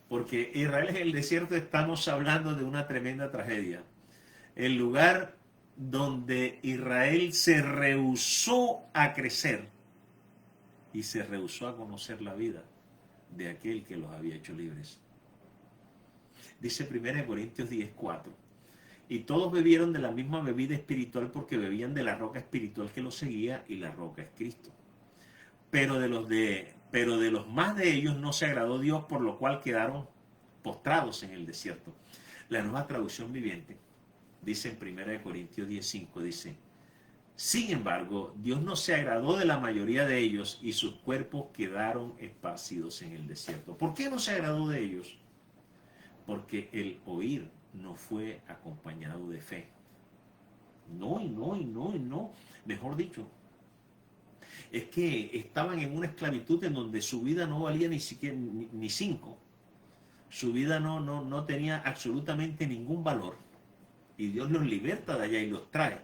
A: Porque Israel en el desierto estamos hablando de una tremenda tragedia. El lugar donde Israel se rehusó a crecer y se rehusó a conocer la vida de aquel que los había hecho libres. Dice 1 Corintios 10:4. Y todos bebieron de la misma bebida espiritual porque bebían de la roca espiritual que los seguía, y la roca es Cristo. Pero de los más de ellos no se agradó Dios, por lo cual quedaron postrados en el desierto. La Nueva Traducción Viviente dice en 1 Corintios 10:5, dice: sin embargo, Dios no se agradó de la mayoría de ellos y sus cuerpos quedaron esparcidos en el desierto. ¿Por qué no se agradó de ellos? Porque el oír no fue acompañado de fe. No, y no, y no, y no. Mejor dicho, es que estaban en una esclavitud en donde su vida no valía ni siquiera ni cinco. Su vida no tenía absolutamente ningún valor. Y Dios los liberta de allá y los trae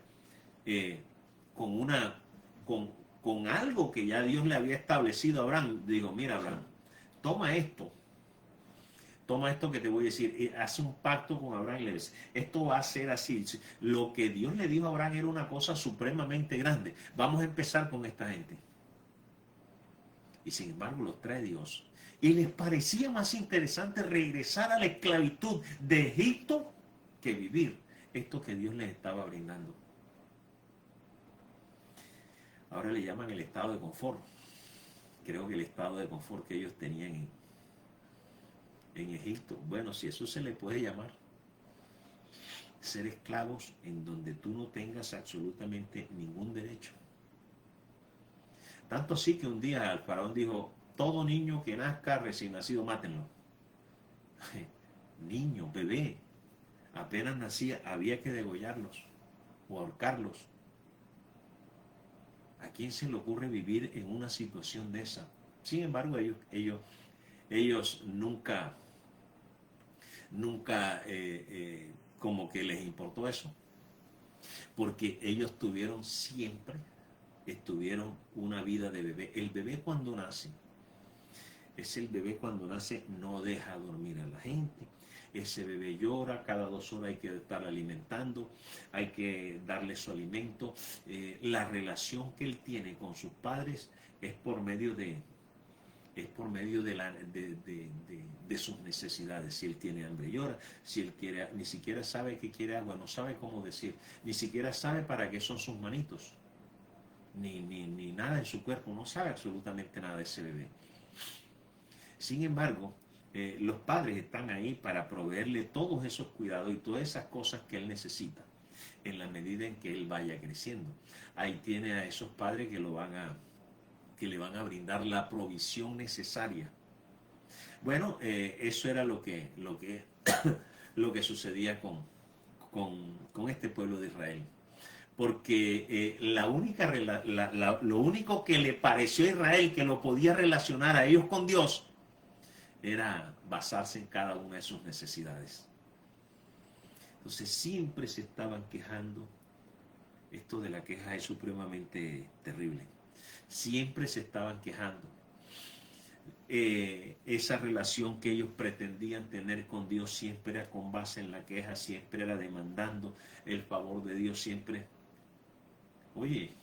A: con algo que ya Dios le había establecido a Abraham. Digo, mira, Abraham, toma esto que te voy a decir, hace un pacto con Abraham y le dice, esto va a ser así. Lo que Dios le dijo a Abraham era una cosa supremamente grande. Vamos a empezar con esta gente. Y sin embargo los trae Dios. Y les parecía más interesante regresar a la esclavitud de Egipto que vivir esto que Dios les estaba brindando. Ahora le llaman el estado de confort. Creo que el estado de confort que ellos tenían en Egipto, bueno, si eso se le puede llamar, ser esclavos en donde tú no tengas absolutamente ningún derecho. Tanto así que un día el faraón dijo, todo niño que nazca recién nacido, mátenlo. Niño, bebé, apenas nacía, había que degollarlos o ahorcarlos. ¿A quién se le ocurre vivir en una situación de esa? Sin embargo, ellos nunca como que les importó eso, porque ellos estuvieron una vida de bebé. El bebé cuando nace, no deja dormir a la gente. Ese bebé llora, cada 2 horas hay que estar alimentando, hay que darle su alimento. La relación que él tiene con sus padres es por medio de sus necesidades. Si él tiene hambre, llora. Si él quiere, ni siquiera sabe que quiere agua, no sabe cómo decir, ni siquiera sabe para qué son sus manitos, ni nada en su cuerpo, no sabe absolutamente nada de ese bebé. Sin embargo, los padres están ahí para proveerle todos esos cuidados y todas esas cosas que él necesita en la medida en que él vaya creciendo. Ahí tiene a esos padres que le van a brindar la provisión necesaria. Bueno, eso era lo que sucedía con este pueblo de Israel. Porque lo único que le pareció a Israel que lo podía relacionar a ellos con Dios era basarse en cada una de sus necesidades. Entonces siempre se estaban quejando. Esto de la queja es supremamente terrible. Siempre se estaban quejando. Esa relación que ellos pretendían tener con Dios siempre era con base en la queja, siempre era demandando el favor de Dios, siempre. Oye,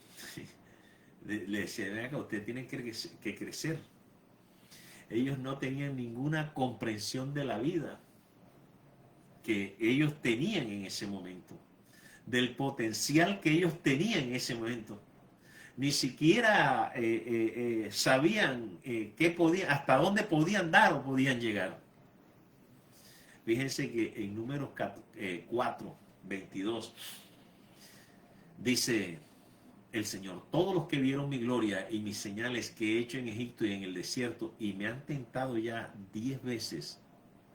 A: le decía, venga, usted tiene que crecer. Ellos no tenían ninguna comprensión de la vida que ellos tenían en ese momento, del potencial que ellos tenían en ese momento. Ni siquiera sabían hasta dónde podían dar o podían llegar. Fíjense que en Números 4:22 dice el Señor, todos los que vieron mi gloria y mis señales que he hecho en Egipto y en el desierto y me han tentado ya 10 veces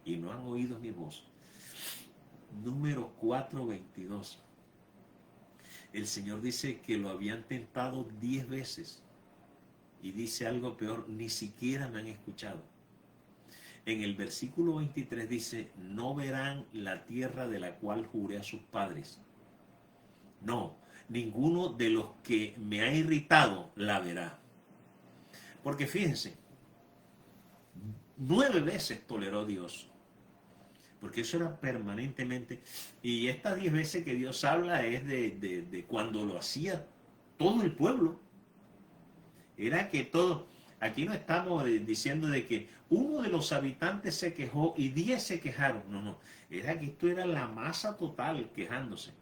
A: y no han oído mi voz. Números 4:22. El Señor dice que lo habían tentado 10 veces. Y dice algo peor, ni siquiera me han escuchado. En el versículo 23 dice, no verán la tierra de la cual juré a sus padres. No, ninguno de los que me ha irritado la verá. Porque fíjense, 9 veces toleró Dios, porque eso era permanentemente. Y estas 10 veces que Dios habla es de cuando lo hacía todo el pueblo. Era que todo, aquí no estamos diciendo de que uno de los habitantes se quejó y 10 se quejaron. No, no, era que esto era la masa total quejándose.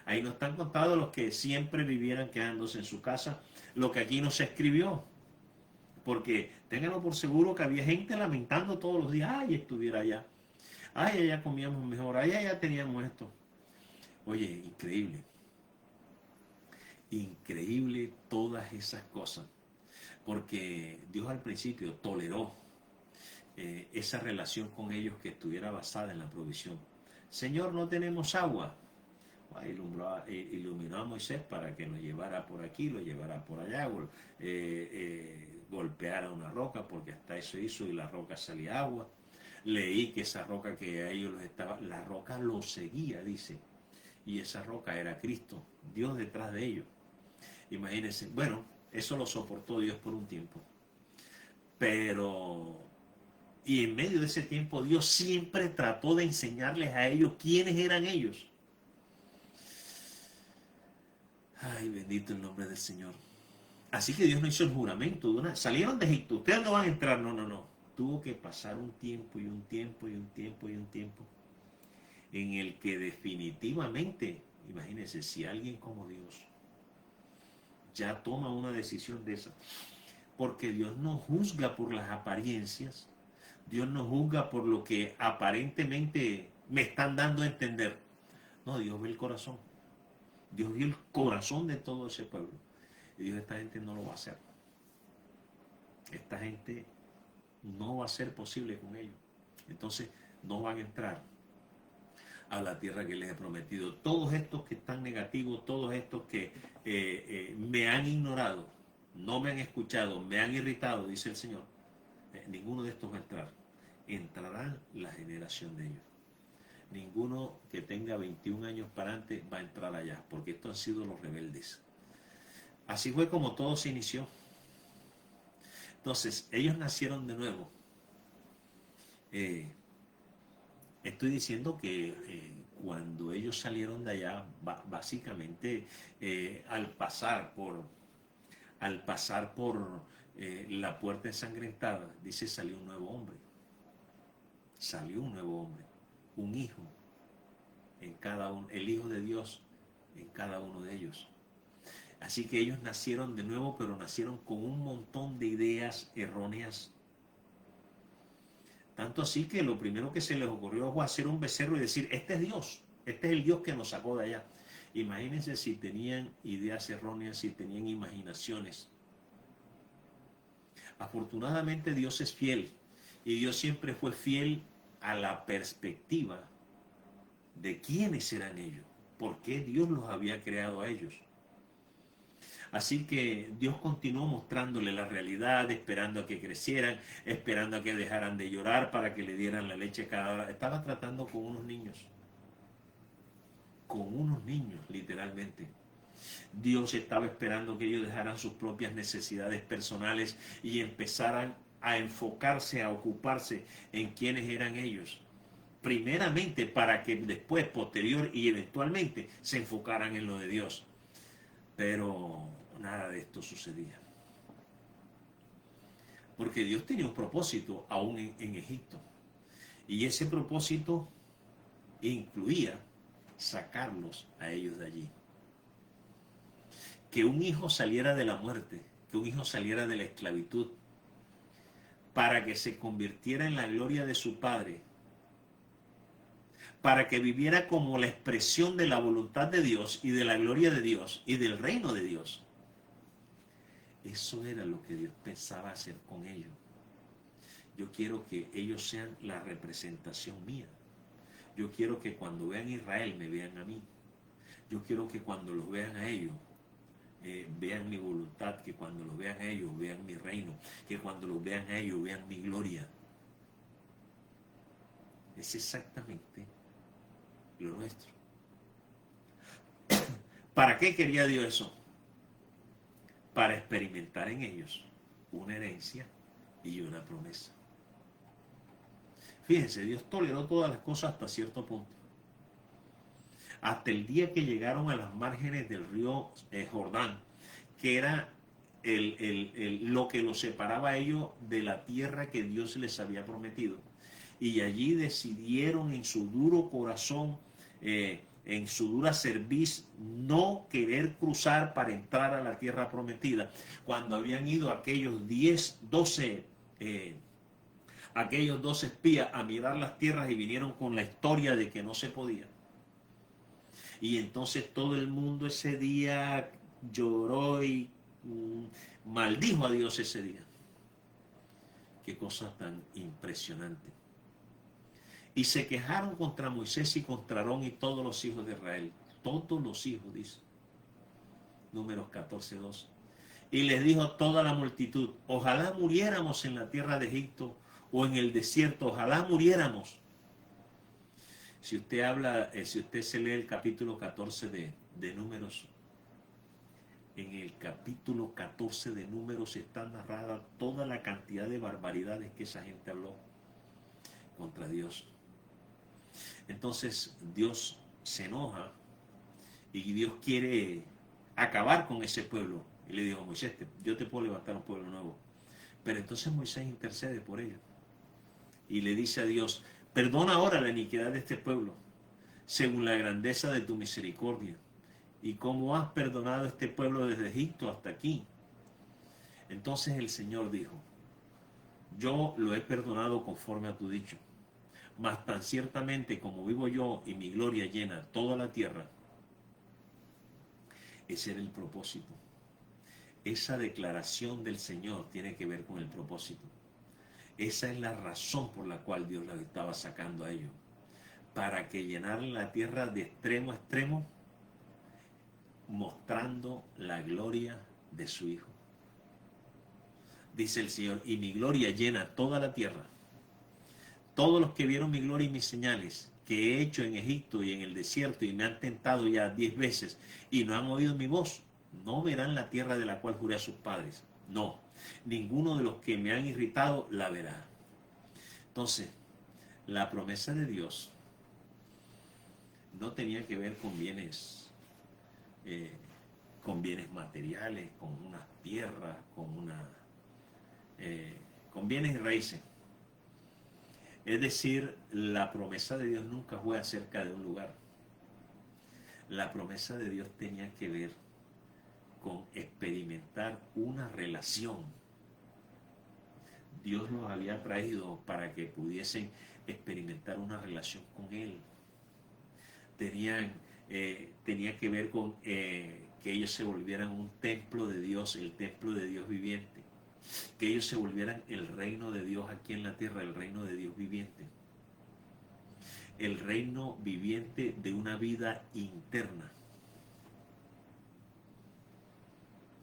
A: Ahí no están contados los que siempre vivieran quejándose en su casa, lo que aquí no se escribió. Porque ténganlo por seguro que había gente lamentando todos los días, ay, estuviera allá, ay, allá comíamos mejor, ay, allá teníamos esto. Oye, increíble, increíble todas esas cosas, porque Dios al principio toleró esa relación con ellos que estuviera basada en la provisión. Señor, no tenemos agua. Iluminó a Moisés para que lo llevara por aquí, lo llevara por allá, golpeara una roca, porque hasta eso hizo y la roca salía agua. Leí que esa roca que a ellos los estaba, la roca los seguía, dice, y esa roca era Cristo, Dios detrás de ellos. Imagínense, bueno, eso lo soportó Dios por un tiempo, pero y en medio de ese tiempo Dios siempre trató de enseñarles a ellos quiénes eran ellos. Ay, bendito el nombre del Señor. Así que Dios no hizo el juramento de una. Salieron de Egipto, ustedes no van a entrar, no, no, no. Tuvo que pasar un tiempo y un tiempo y un tiempo y un tiempo en el que definitivamente, imagínense, si alguien como Dios ya toma una decisión de esa, porque Dios no juzga por las apariencias, Dios no juzga por lo que aparentemente me están dando a entender. No, Dios ve el corazón. Dios vio el corazón de todo ese pueblo. Y Dios, esta gente no lo va a hacer. Esta gente no va a ser posible con ellos. Entonces no van a entrar a la tierra que les he prometido. Todos estos que están negativos, todos estos que me han ignorado, no me han escuchado, me han irritado, dice el Señor, ninguno de estos va a entrar. Entrará la generación de ellos. Ninguno que tenga 21 años para antes va a entrar allá, porque estos han sido los rebeldes. Así fue como todo se inició. Entonces, ellos nacieron de nuevo. Estoy diciendo que cuando ellos salieron de allá, básicamente al pasar por la puerta ensangrentada, dice, salió un nuevo hombre. Salió un nuevo hombre, un hijo en cada uno, el Hijo de Dios en cada uno de ellos. Así que ellos nacieron de nuevo, pero nacieron con un montón de ideas erróneas. Tanto así que lo primero que se les ocurrió fue hacer un becerro y decir, este es Dios, este es el Dios que nos sacó de allá. Imagínense si tenían ideas erróneas, si tenían imaginaciones. Afortunadamente Dios es fiel y Dios siempre fue fiel a la perspectiva de quiénes eran ellos, por qué Dios los había creado a ellos. Así que Dios continuó mostrándole la realidad, esperando a que crecieran, esperando a que dejaran de llorar para que le dieran la leche cada hora. Estaba tratando con unos niños, literalmente. Dios estaba esperando que ellos dejaran sus propias necesidades personales y empezaran a enfocarse, a ocuparse en quiénes eran ellos. Primeramente para que después, posterior y eventualmente se enfocaran en lo de Dios. Pero nada de esto sucedía. Porque Dios tenía un propósito aún en Egipto. Y ese propósito incluía sacarlos a ellos de allí. Que un hijo saliera de la muerte, que un hijo saliera de la esclavitud, para que se convirtiera en la gloria de su padre, para que viviera como la expresión de la voluntad de Dios y de la gloria de Dios y del reino de Dios. Eso era lo que Dios pensaba hacer con ellos. Yo quiero que ellos sean la representación mía. Yo quiero que cuando vean a Israel me vean a mí. Yo quiero que cuando los vean a ellos vean mi voluntad, que cuando los vean a ellos vean mi reino, que cuando los vean a ellos vean mi gloria. Es exactamente lo nuestro. ¿Para qué quería Dios eso? Para experimentar en ellos una herencia y una promesa. Fíjense, Dios toleró todas las cosas hasta cierto punto. Hasta el día que llegaron a las márgenes del río Jordán, que era lo que los separaba a ellos de la tierra que Dios les había prometido. Y allí decidieron en su duro corazón, en su dura cerviz, no querer cruzar para entrar a la tierra prometida, cuando habían ido aquellos 12 espías a mirar las tierras y vinieron con la historia de que no se podía. Y entonces todo el mundo ese día lloró y maldijo a Dios ese día. Qué cosa tan impresionante. Y se quejaron contra Moisés y contra Aarón y todos los hijos de Israel. Todos los hijos, dice. Números 14:2. Y les dijo toda la multitud: ojalá muriéramos en la tierra de Egipto o en el desierto, ojalá muriéramos. Si usted se lee el capítulo 14 de Números, en el capítulo 14 de Números está narrada toda la cantidad de barbaridades que esa gente habló contra Dios. Entonces Dios se enoja y Dios quiere acabar con ese pueblo. Y le dijo a Moisés: yo te puedo levantar un pueblo nuevo. Pero entonces Moisés intercede por ellos y le dice a Dios: perdona ahora la iniquidad de este pueblo, según la grandeza de tu misericordia, y como has perdonado a este pueblo desde Egipto hasta aquí. Entonces el Señor dijo: yo lo he perdonado conforme a tu dicho, mas tan ciertamente como vivo yo y mi gloria llena toda la tierra. Ese era el propósito. Esa declaración del Señor tiene que ver con el propósito. Esa es la razón por la cual Dios los estaba sacando a ellos, para que llenaran la tierra de extremo a extremo, mostrando la gloria de su Hijo. Dice el Señor: y mi gloria llena toda la tierra. Todos los que vieron mi gloria y mis señales que he hecho en Egipto y en el desierto, y me han tentado ya 10 veces y no han oído mi voz, no verán la tierra de la cual juré a sus padres. No, ninguno de los que me han irritado la verá. Entonces, la promesa de Dios no tenía que ver con bienes materiales, con unas tierras, con bienes y raíces. Es decir, la promesa de Dios nunca fue acerca de un lugar. La promesa de Dios tenía que ver con experimentar una relación. Dios los había traído para que pudiesen experimentar una relación con Él. Tenía que ver con que ellos se volvieran un templo de Dios, el templo de Dios viviente. Que ellos se volvieran el reino de Dios aquí en la tierra, el reino de Dios viviente. El reino viviente de una vida interna.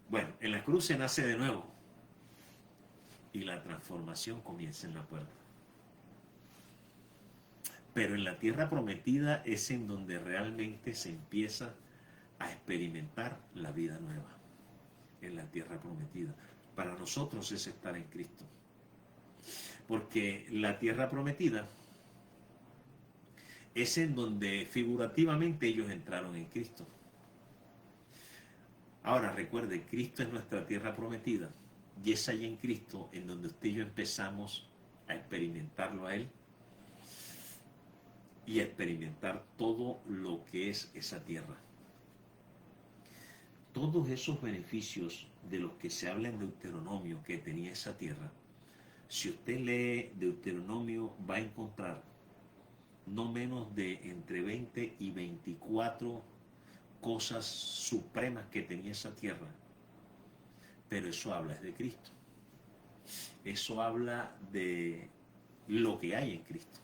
A: Bueno, en la cruz se nace de nuevo y la transformación comienza en la puerta. Pero en la tierra prometida es en donde realmente se empieza a experimentar la vida nueva. En la tierra prometida. Para nosotros es estar en Cristo. Porque la tierra prometida es en donde figurativamente ellos entraron en Cristo. Ahora recuerde, Cristo es nuestra tierra prometida y es allí en Cristo en donde usted y yo empezamos a experimentarlo a Él y a experimentar todo lo que es esa tierra. Todos esos beneficios de los que se habla en Deuteronomio que tenía esa tierra, si usted lee Deuteronomio va a encontrar no menos de entre 20 y 24 cosas supremas que tenía esa tierra. Pero eso habla de Cristo. Eso habla de lo que hay en Cristo.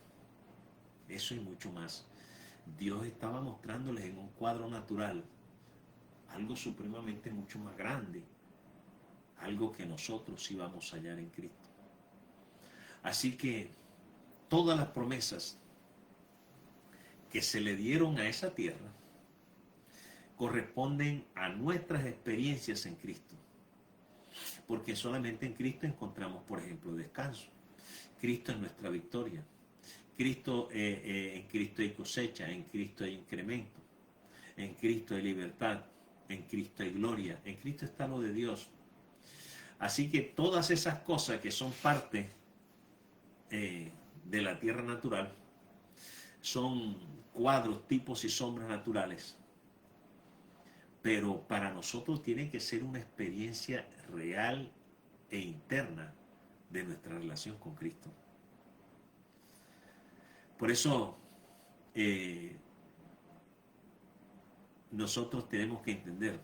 A: Eso y mucho más. Dios estaba mostrándoles en un cuadro natural algo supremamente mucho más grande, algo que nosotros íbamos a hallar en Cristo. Así que todas las promesas que se le dieron a esa tierra corresponden a nuestras experiencias en Cristo. Porque solamente en Cristo encontramos, por ejemplo, descanso. Cristo es nuestra victoria. En Cristo hay cosecha, en Cristo hay incremento, en Cristo hay libertad, en Cristo hay gloria, en Cristo está lo de Dios. Así que todas esas cosas que son parte de la tierra natural son cuadros, tipos y sombras naturales. Pero para nosotros tiene que ser una experiencia real e interna de nuestra relación con Cristo. Por eso nosotros tenemos que entender,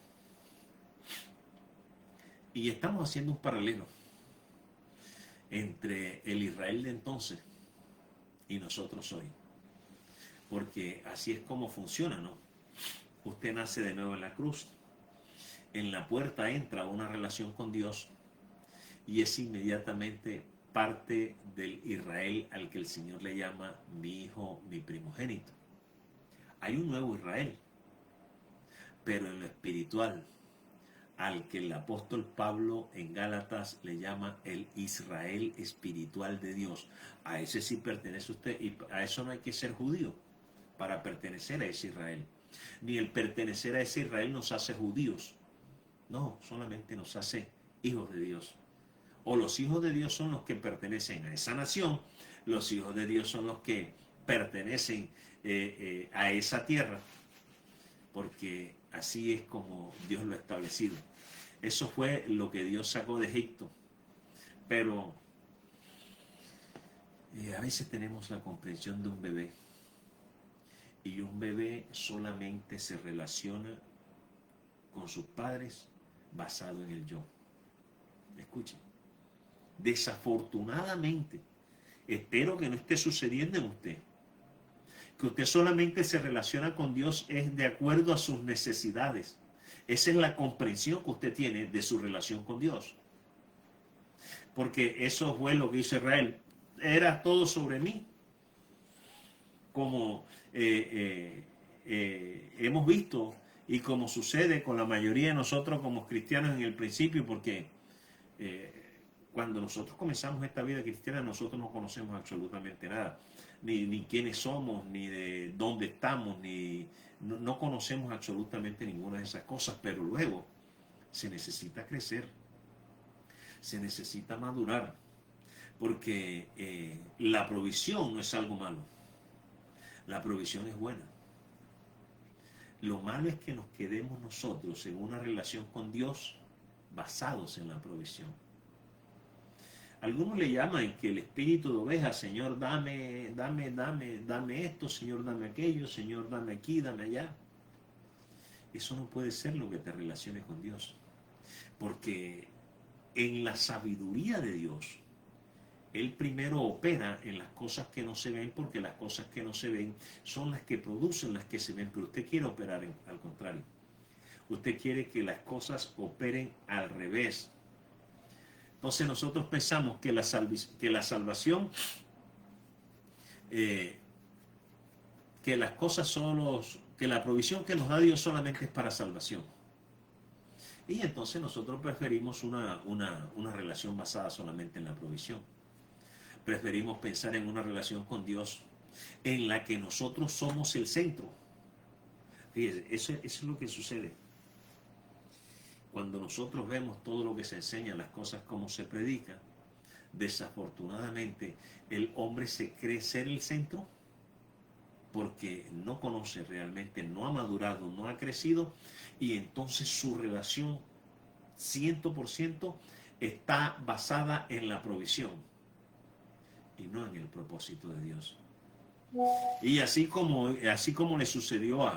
A: y estamos haciendo un paralelo entre el Israel de entonces y nosotros hoy, porque así es como funciona, ¿no? Usted nace de nuevo en la cruz, en la puerta entra una relación con Dios y es inmediatamente parte del Israel al que el Señor le llama mi hijo, mi primogénito. Hay un nuevo Israel, pero en lo espiritual, al que el apóstol Pablo en Gálatas le llama el Israel espiritual de Dios. A ese sí pertenece usted, y a eso no hay que ser judío para pertenecer a ese Israel. Ni el pertenecer a ese Israel nos hace judíos. No, solamente nos hace hijos de Dios. O los hijos de Dios son los que pertenecen a esa nación, los hijos de Dios son los que pertenecen a esa tierra, porque así es como Dios lo ha establecido. Eso fue lo que Dios sacó de Egipto. Pero a veces tenemos la comprensión de un bebé, y un bebé solamente se relaciona con sus padres basado en el yo. Escuchen, desafortunadamente, espero que no esté sucediendo en usted, que usted solamente se relaciona con Dios es de acuerdo a sus necesidades. Esa es la comprensión que usted tiene de su relación con Dios. Porque eso fue lo que hizo Israel. Era todo sobre mí. Como hemos visto y como sucede con la mayoría de nosotros como cristianos en el principio, porque cuando nosotros comenzamos esta vida cristiana nosotros no conocemos absolutamente nada. Ni quiénes somos, ni de dónde estamos, no conocemos absolutamente ninguna de esas cosas, pero luego se necesita crecer, se necesita madurar, porque la provisión no es algo malo, la provisión es buena. Lo malo es que nos quedemos nosotros en una relación con Dios basados en la provisión. Algunos le llaman que el espíritu de oveja, Señor, dame esto, Señor, dame aquello, Señor, dame aquí, dame allá. Eso no puede ser lo que te relacione con Dios. Porque en la sabiduría de Dios, Él primero opera en las cosas que no se ven, porque las cosas que no se ven son las que producen las que se ven, pero usted quiere operar al contrario. Usted quiere que las cosas operen al revés. Entonces nosotros pensamos que la salvación, que las cosas que la provisión que nos da Dios solamente es para salvación. Y entonces nosotros preferimos una relación basada solamente en la provisión. Preferimos pensar en una relación con Dios en la que nosotros somos el centro. Fíjense, eso es lo que sucede. Cuando nosotros vemos todo lo que se enseña, las cosas como se predica, desafortunadamente el hombre se cree ser el centro porque no conoce realmente, no ha madurado, no ha crecido, y entonces su relación 100% está basada en la provisión y no en el propósito de Dios. Y así como le sucedió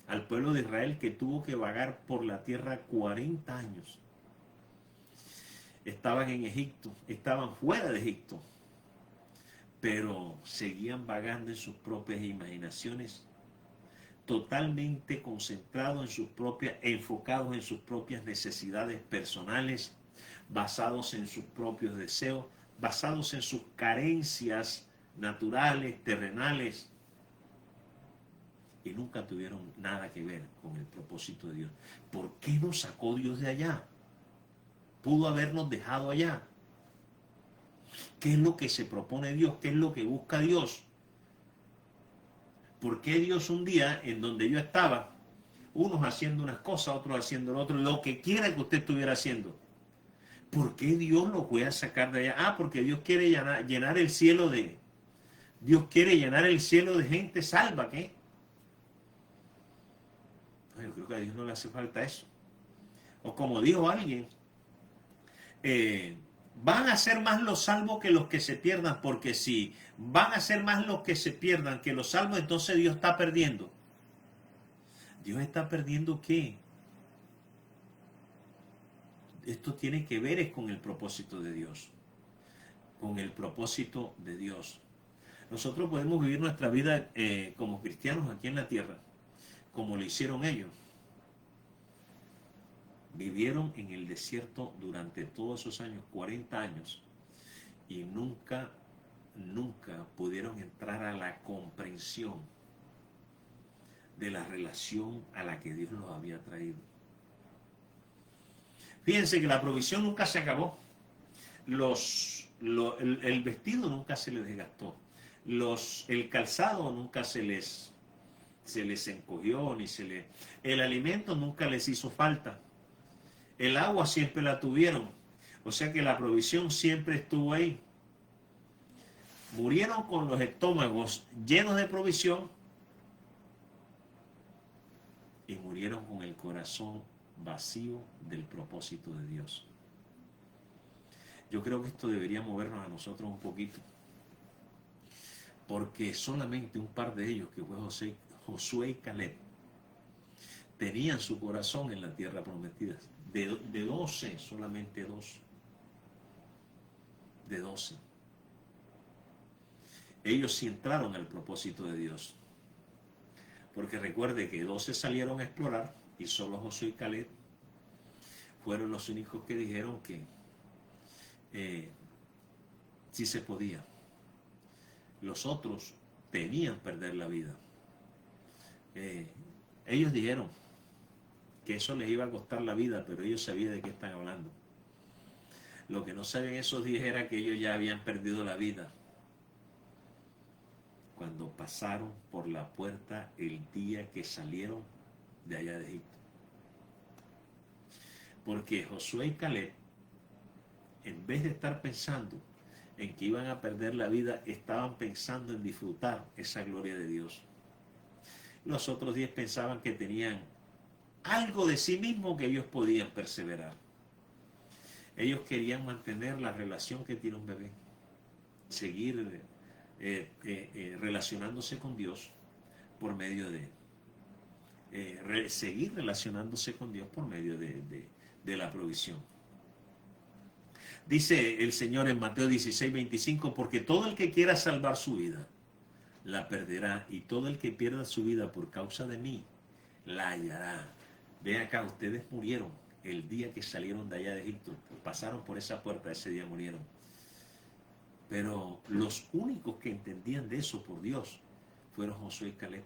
A: al pueblo de Israel, que tuvo que vagar por la tierra 40 años. Estaban en Egipto, estaban fuera de Egipto, pero seguían vagando en sus propias imaginaciones, totalmente concentrados enfocados en sus propias necesidades personales, basados en sus propios deseos, basados en sus carencias naturales, terrenales. y nunca tuvieron nada que ver con el propósito de Dios. ¿Por qué nos sacó Dios de allá? Pudo habernos dejado allá. ¿Qué es lo que se propone Dios? ¿Qué es lo que busca Dios? ¿Por qué Dios un día en donde yo estaba, unos haciendo unas cosas, otros haciendo lo otro, lo que quiera que usted estuviera haciendo? ¿Por qué Dios lo voy a sacar de allá? Ah, porque Dios quiere llenar el cielo de... Dios quiere llenar el cielo de gente salva, ¿qué? No, yo creo que a Dios no le hace falta eso. O como dijo alguien, van a ser más los salvos que los que se pierdan, porque si van a ser más los que se pierdan que los salvos, entonces Dios está perdiendo. ¿Dios está perdiendo qué? Esto tiene que ver es con el propósito de Dios. Con el propósito de Dios. Nosotros podemos vivir nuestra vida como cristianos aquí en la tierra, como lo hicieron ellos. Vivieron en el desierto durante todos esos años, 40 años, y nunca pudieron entrar a la comprensión de la relación a la que Dios los había traído. Fíjense que la provisión nunca se acabó. El vestido nunca se les desgastó. El calzado nunca se les encogió, el alimento nunca les hizo falta. El agua siempre la tuvieron. O sea que la provisión siempre estuvo ahí. Murieron con los estómagos llenos de provisión y murieron con el corazón vacío del propósito de Dios. Yo creo que esto debería movernos a nosotros un poquito, porque solamente un par de ellos, que fue Josué y Caleb, tenían su corazón en la tierra prometida. De 12, solamente 2. De 12. Ellos sí entraron al propósito de Dios. Porque recuerde que 12 salieron a explorar y solo Josué y Caleb fueron los únicos que dijeron que sí se podía. Los otros temían perder la vida. Ellos dijeron que eso les iba a costar la vida, pero ellos sabían de qué están hablando. Lo que no saben esos días era que ellos ya habían perdido la vida cuando pasaron por la puerta el día que salieron de allá de Egipto. Porque Josué y Caleb, en vez de estar pensando en que iban a perder la vida, estaban pensando en disfrutar esa gloria de Dios. Los otros 10 pensaban que tenían algo de sí mismo que ellos podían perseverar. Ellos querían mantener la relación que tiene un bebé, seguir relacionándose con Dios por medio de seguir relacionándose con Dios por medio de la provisión. Dice el Señor en Mateo 16:25, porque todo el que quiera salvar su vida la perderá, y todo el que pierda su vida por causa de mí la hallará. Ven acá, ustedes murieron el día que salieron de allá de Egipto, pasaron por esa puerta, ese día murieron. Pero los únicos que entendían de eso por Dios fueron Josué y Caleb.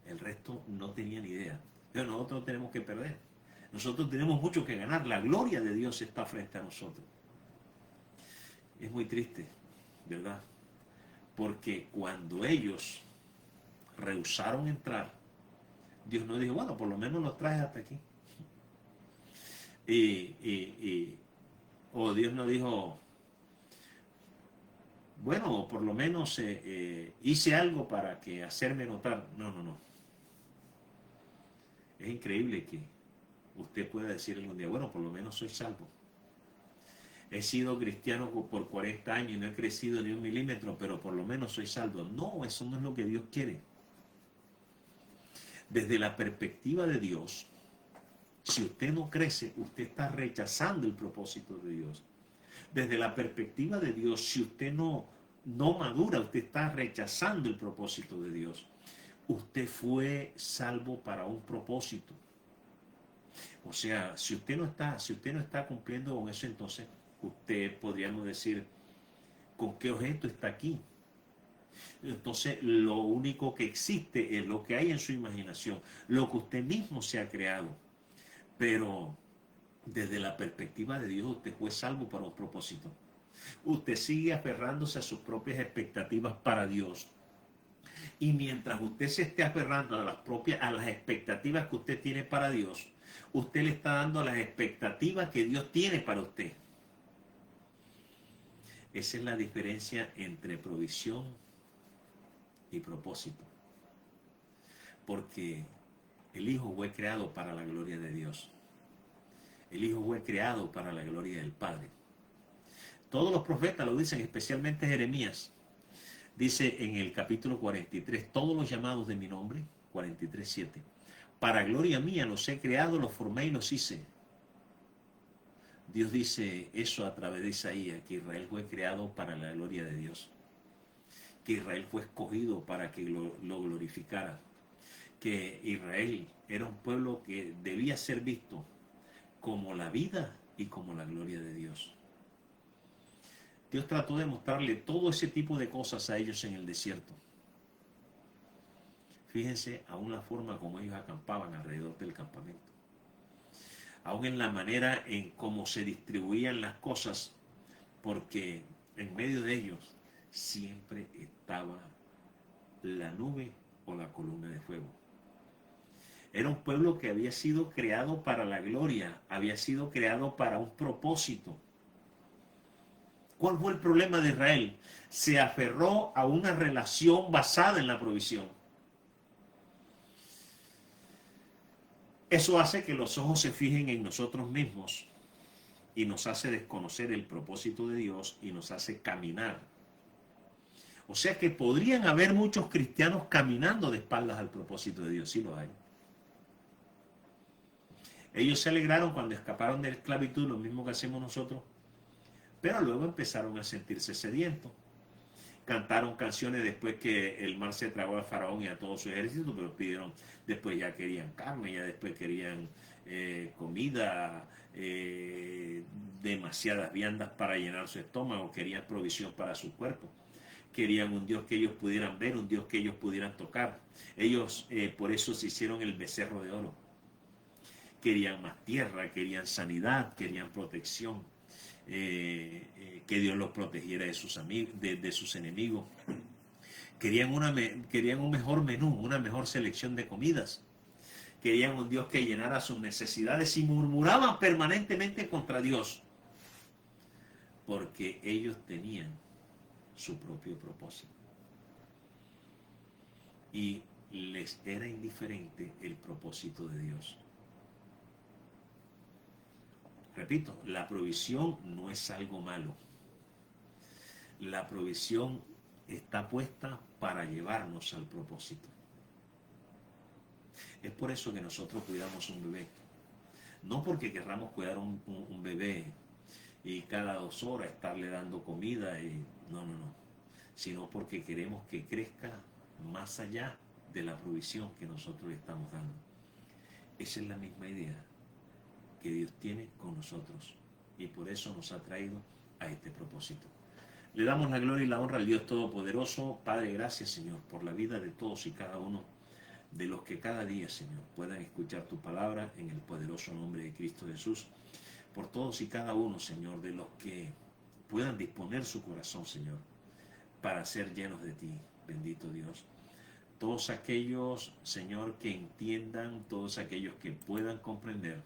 A: El resto no tenían idea. Pero nosotros no tenemos que perder. Nosotros tenemos mucho que ganar. La gloria de Dios está frente a nosotros. Es muy triste, ¿verdad? Porque cuando ellos rehusaron entrar, Dios no dijo, bueno, por lo menos los traje hasta aquí. O Dios no dijo, bueno, por lo menos hice algo para que hacerme notar. No. Es increíble que usted pueda decir algún día, bueno, por lo menos soy salvo. He sido cristiano por 40 años y no he crecido ni 1 milímetro, pero por lo menos soy salvo. No, eso no es lo que Dios quiere. Desde la perspectiva de Dios, si usted no crece, usted está rechazando el propósito de Dios. Desde la perspectiva de Dios, si usted no madura, usted está rechazando el propósito de Dios. Usted fue salvo para un propósito. O sea, si usted no está cumpliendo con eso, entonces usted, podríamos decir, ¿con qué objeto está aquí? Entonces, lo único que existe es lo que hay en su imaginación, lo que usted mismo se ha creado. Pero desde la perspectiva de Dios, usted fue salvo para un propósito. Usted sigue aferrándose a sus propias expectativas para Dios. Y mientras usted se esté aferrando a las expectativas que usted tiene para Dios, usted le está dando las expectativas que Dios tiene para usted. Esa es la diferencia entre provisión y propósito. Porque el Hijo fue creado para la gloria de Dios. El Hijo fue creado para la gloria del Padre. Todos los profetas lo dicen, especialmente Jeremías. Dice en el capítulo 43, todos los llamados de mi nombre, 43:7, para gloria mía los he creado, los formé y los hice. Dios dice eso a través de Isaías, que Israel fue creado para la gloria de Dios, que Israel fue escogido para que lo glorificara, que Israel era un pueblo que debía ser visto como la vida y como la gloria de Dios. Dios trató de mostrarle todo ese tipo de cosas a ellos en el desierto. Fíjense aún la forma como ellos acampaban alrededor del campamento. Aún en la manera en cómo se distribuían las cosas, porque en medio de ellos siempre estaba la nube o la columna de fuego. Era un pueblo que había sido creado para la gloria, había sido creado para un propósito. ¿Cuál fue el problema de Israel? Se aferró a una relación basada en la provisión. Eso hace que los ojos se fijen en nosotros mismos y nos hace desconocer el propósito de Dios y nos hace caminar. O sea que podrían haber muchos cristianos caminando de espaldas al propósito de Dios, sí lo hay. Ellos se alegraron cuando escaparon de la esclavitud, lo mismo que hacemos nosotros, pero luego empezaron a sentirse sedientos. Cantaron canciones después que el mar se tragó al faraón y a todo su ejército, pero pidieron, después ya querían carne, ya después querían comida, demasiadas viandas para llenar su estómago, querían provisión para su cuerpo. Querían un Dios que ellos pudieran ver, un Dios que ellos pudieran tocar. Ellos por eso se hicieron el becerro de oro. Querían más tierra, querían sanidad, querían protección. Que Dios los protegiera de sus enemigos. Querían un mejor menú, una mejor selección de comidas. Querían un Dios que llenara sus necesidades y murmuraban permanentemente contra Dios, porque ellos tenían su propio propósito y les era indiferente el propósito de Dios. Repito, la provisión no es algo malo. La provisión está puesta para llevarnos al propósito. Es por eso que nosotros cuidamos un bebé. No porque querramos cuidar un bebé y cada 2 horas estarle dando comida. No. Sino porque queremos que crezca más allá de la provisión que nosotros le estamos dando. Esa es la misma idea que Dios tiene con nosotros y por eso nos ha traído a este propósito. Le damos la gloria y la honra al Dios Todopoderoso. Padre, gracias, Señor, por la vida de todos y cada uno de los que cada día, Señor, puedan escuchar tu palabra en el poderoso nombre de Cristo Jesús. Por todos y cada uno, Señor, de los que puedan disponer su corazón, Señor, para ser llenos de ti, bendito Dios. Todos aquellos, Señor, que entiendan, todos aquellos que puedan comprender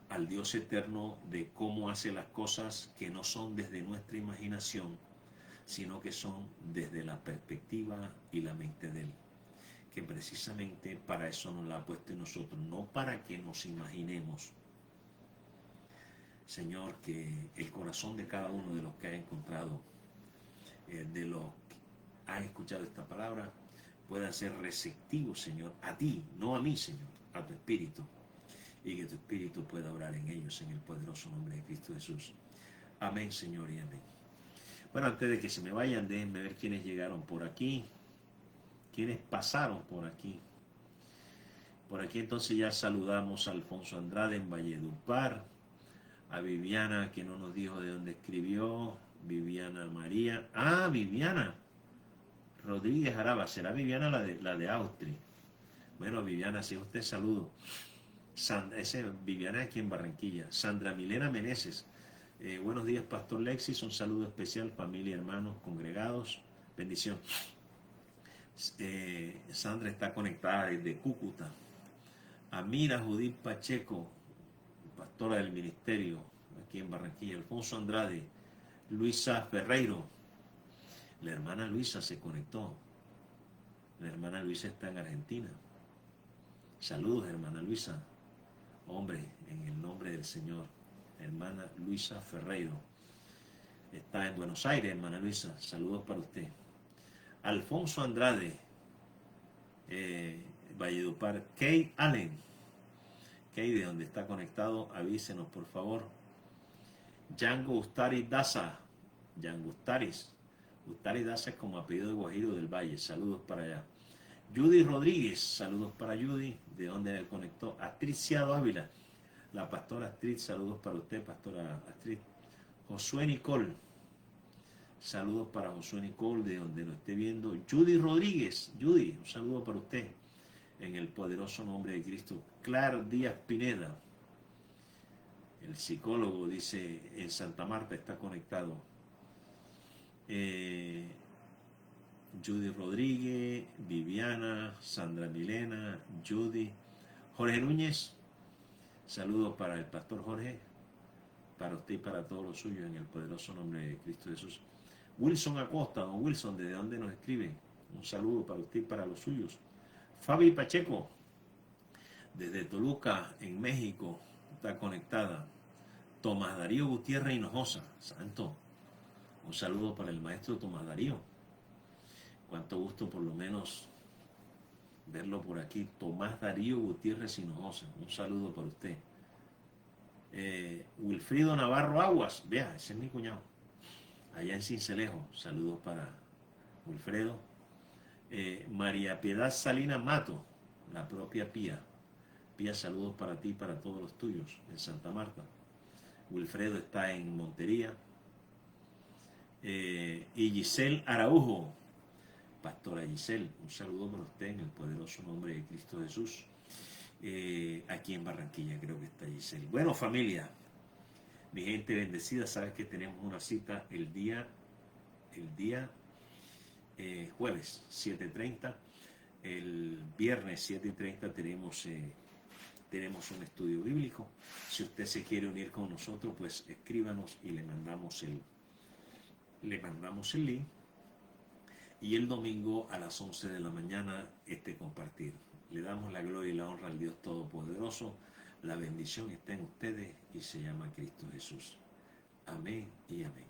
A: al Dios eterno de cómo hace las cosas que no son desde nuestra imaginación, sino que son desde la perspectiva y la mente de Él. Que precisamente para eso nos la ha puesto en nosotros, no para que nos imaginemos. Señor, que el corazón de cada uno de los que ha encontrado, de los que han escuchado esta palabra, pueda ser receptivo, Señor, a ti, no a mí, Señor, a tu Espíritu. Y que tu Espíritu pueda obrar en ellos en el poderoso nombre de Cristo Jesús. Amén, Señor, y amén. Bueno, antes de que se me vayan, déjenme ver quiénes llegaron por aquí, quiénes pasaron por aquí. Por aquí entonces ya saludamos a Alfonso Andrade en Valledupar, a Viviana, que no nos dijo de dónde escribió, Viviana María. Ah, Viviana, Rodríguez Araba, será Viviana la de Austria. Bueno, Viviana, si usted saludo. Viviana aquí en Barranquilla. Sandra Milena Meneses. Buenos días, Pastor Lexis. Un saludo especial, familia, hermanos, congregados. Bendición. Sandra está conectada desde Cúcuta. Amira Judith Pacheco, pastora del ministerio aquí en Barranquilla. Alfonso Andrade. Luisa Ferreiro. La hermana Luisa se conectó. La hermana Luisa está en Argentina. Saludos, hermana Luisa. Hombre, en el nombre del Señor. Hermana Luisa Ferreiro. Está en Buenos Aires, hermana Luisa. Saludos para usted. Alfonso Andrade. Valledupar. Kay Allen. Kay, de donde está conectado, avísenos, por favor. Django Ustaris Daza. Django Ustaris. Ustaris Daza es como apellido de Guajiro del Valle. Saludos para allá. Judy Rodríguez. Saludos para Judy. ¿De dónde él conectó? Astrid Ciado Ávila. La pastora Astrid. Saludos para usted, pastora Astrid. Josué Nicole. Saludos para Josué Nicole, de donde lo esté viendo. Judy Rodríguez. Judy, un saludo para usted. En el poderoso nombre de Cristo. Clar Díaz Pineda. El psicólogo, dice, en Santa Marta está conectado. Judy Rodríguez, Viviana, Sandra Milena, Judy, Jorge Núñez. Saludos para el pastor Jorge, para usted y para todos los suyos en el poderoso nombre de Cristo Jesús. Wilson Acosta, don Wilson, ¿desde dónde nos escribe? Un saludo para usted y para los suyos. Fabi Pacheco, desde Toluca, en México, está conectada. Tomás Darío Gutiérrez Hinojosa, santo. Un saludo para el maestro Tomás Darío. Cuánto gusto por lo menos verlo por aquí. Tomás Darío Gutiérrez Hinojosa. Un saludo para usted. Wilfrido Navarro Aguas. Vea, ese es mi cuñado. Allá en Cincelejo. Saludos para Wilfredo. María Piedad Salinas Mato. La propia Pía. Pía, saludos para ti y para todos los tuyos en Santa Marta. Wilfredo está en Montería. Y Giselle Araujo, pastora Giselle, un saludo para usted en el poderoso nombre de Cristo Jesús. Aquí en Barranquilla creo que está Giselle. Bueno, familia, mi gente bendecida, sabes que tenemos una cita el día jueves 7:30, el viernes 7:30 tenemos un estudio bíblico. Si usted se quiere unir con nosotros, pues escríbanos y le mandamos el link. Y el domingo a las 11 de la mañana compartir. Le damos la gloria y la honra al Dios Todopoderoso. La bendición está en ustedes y se llama Cristo Jesús. Amén y amén.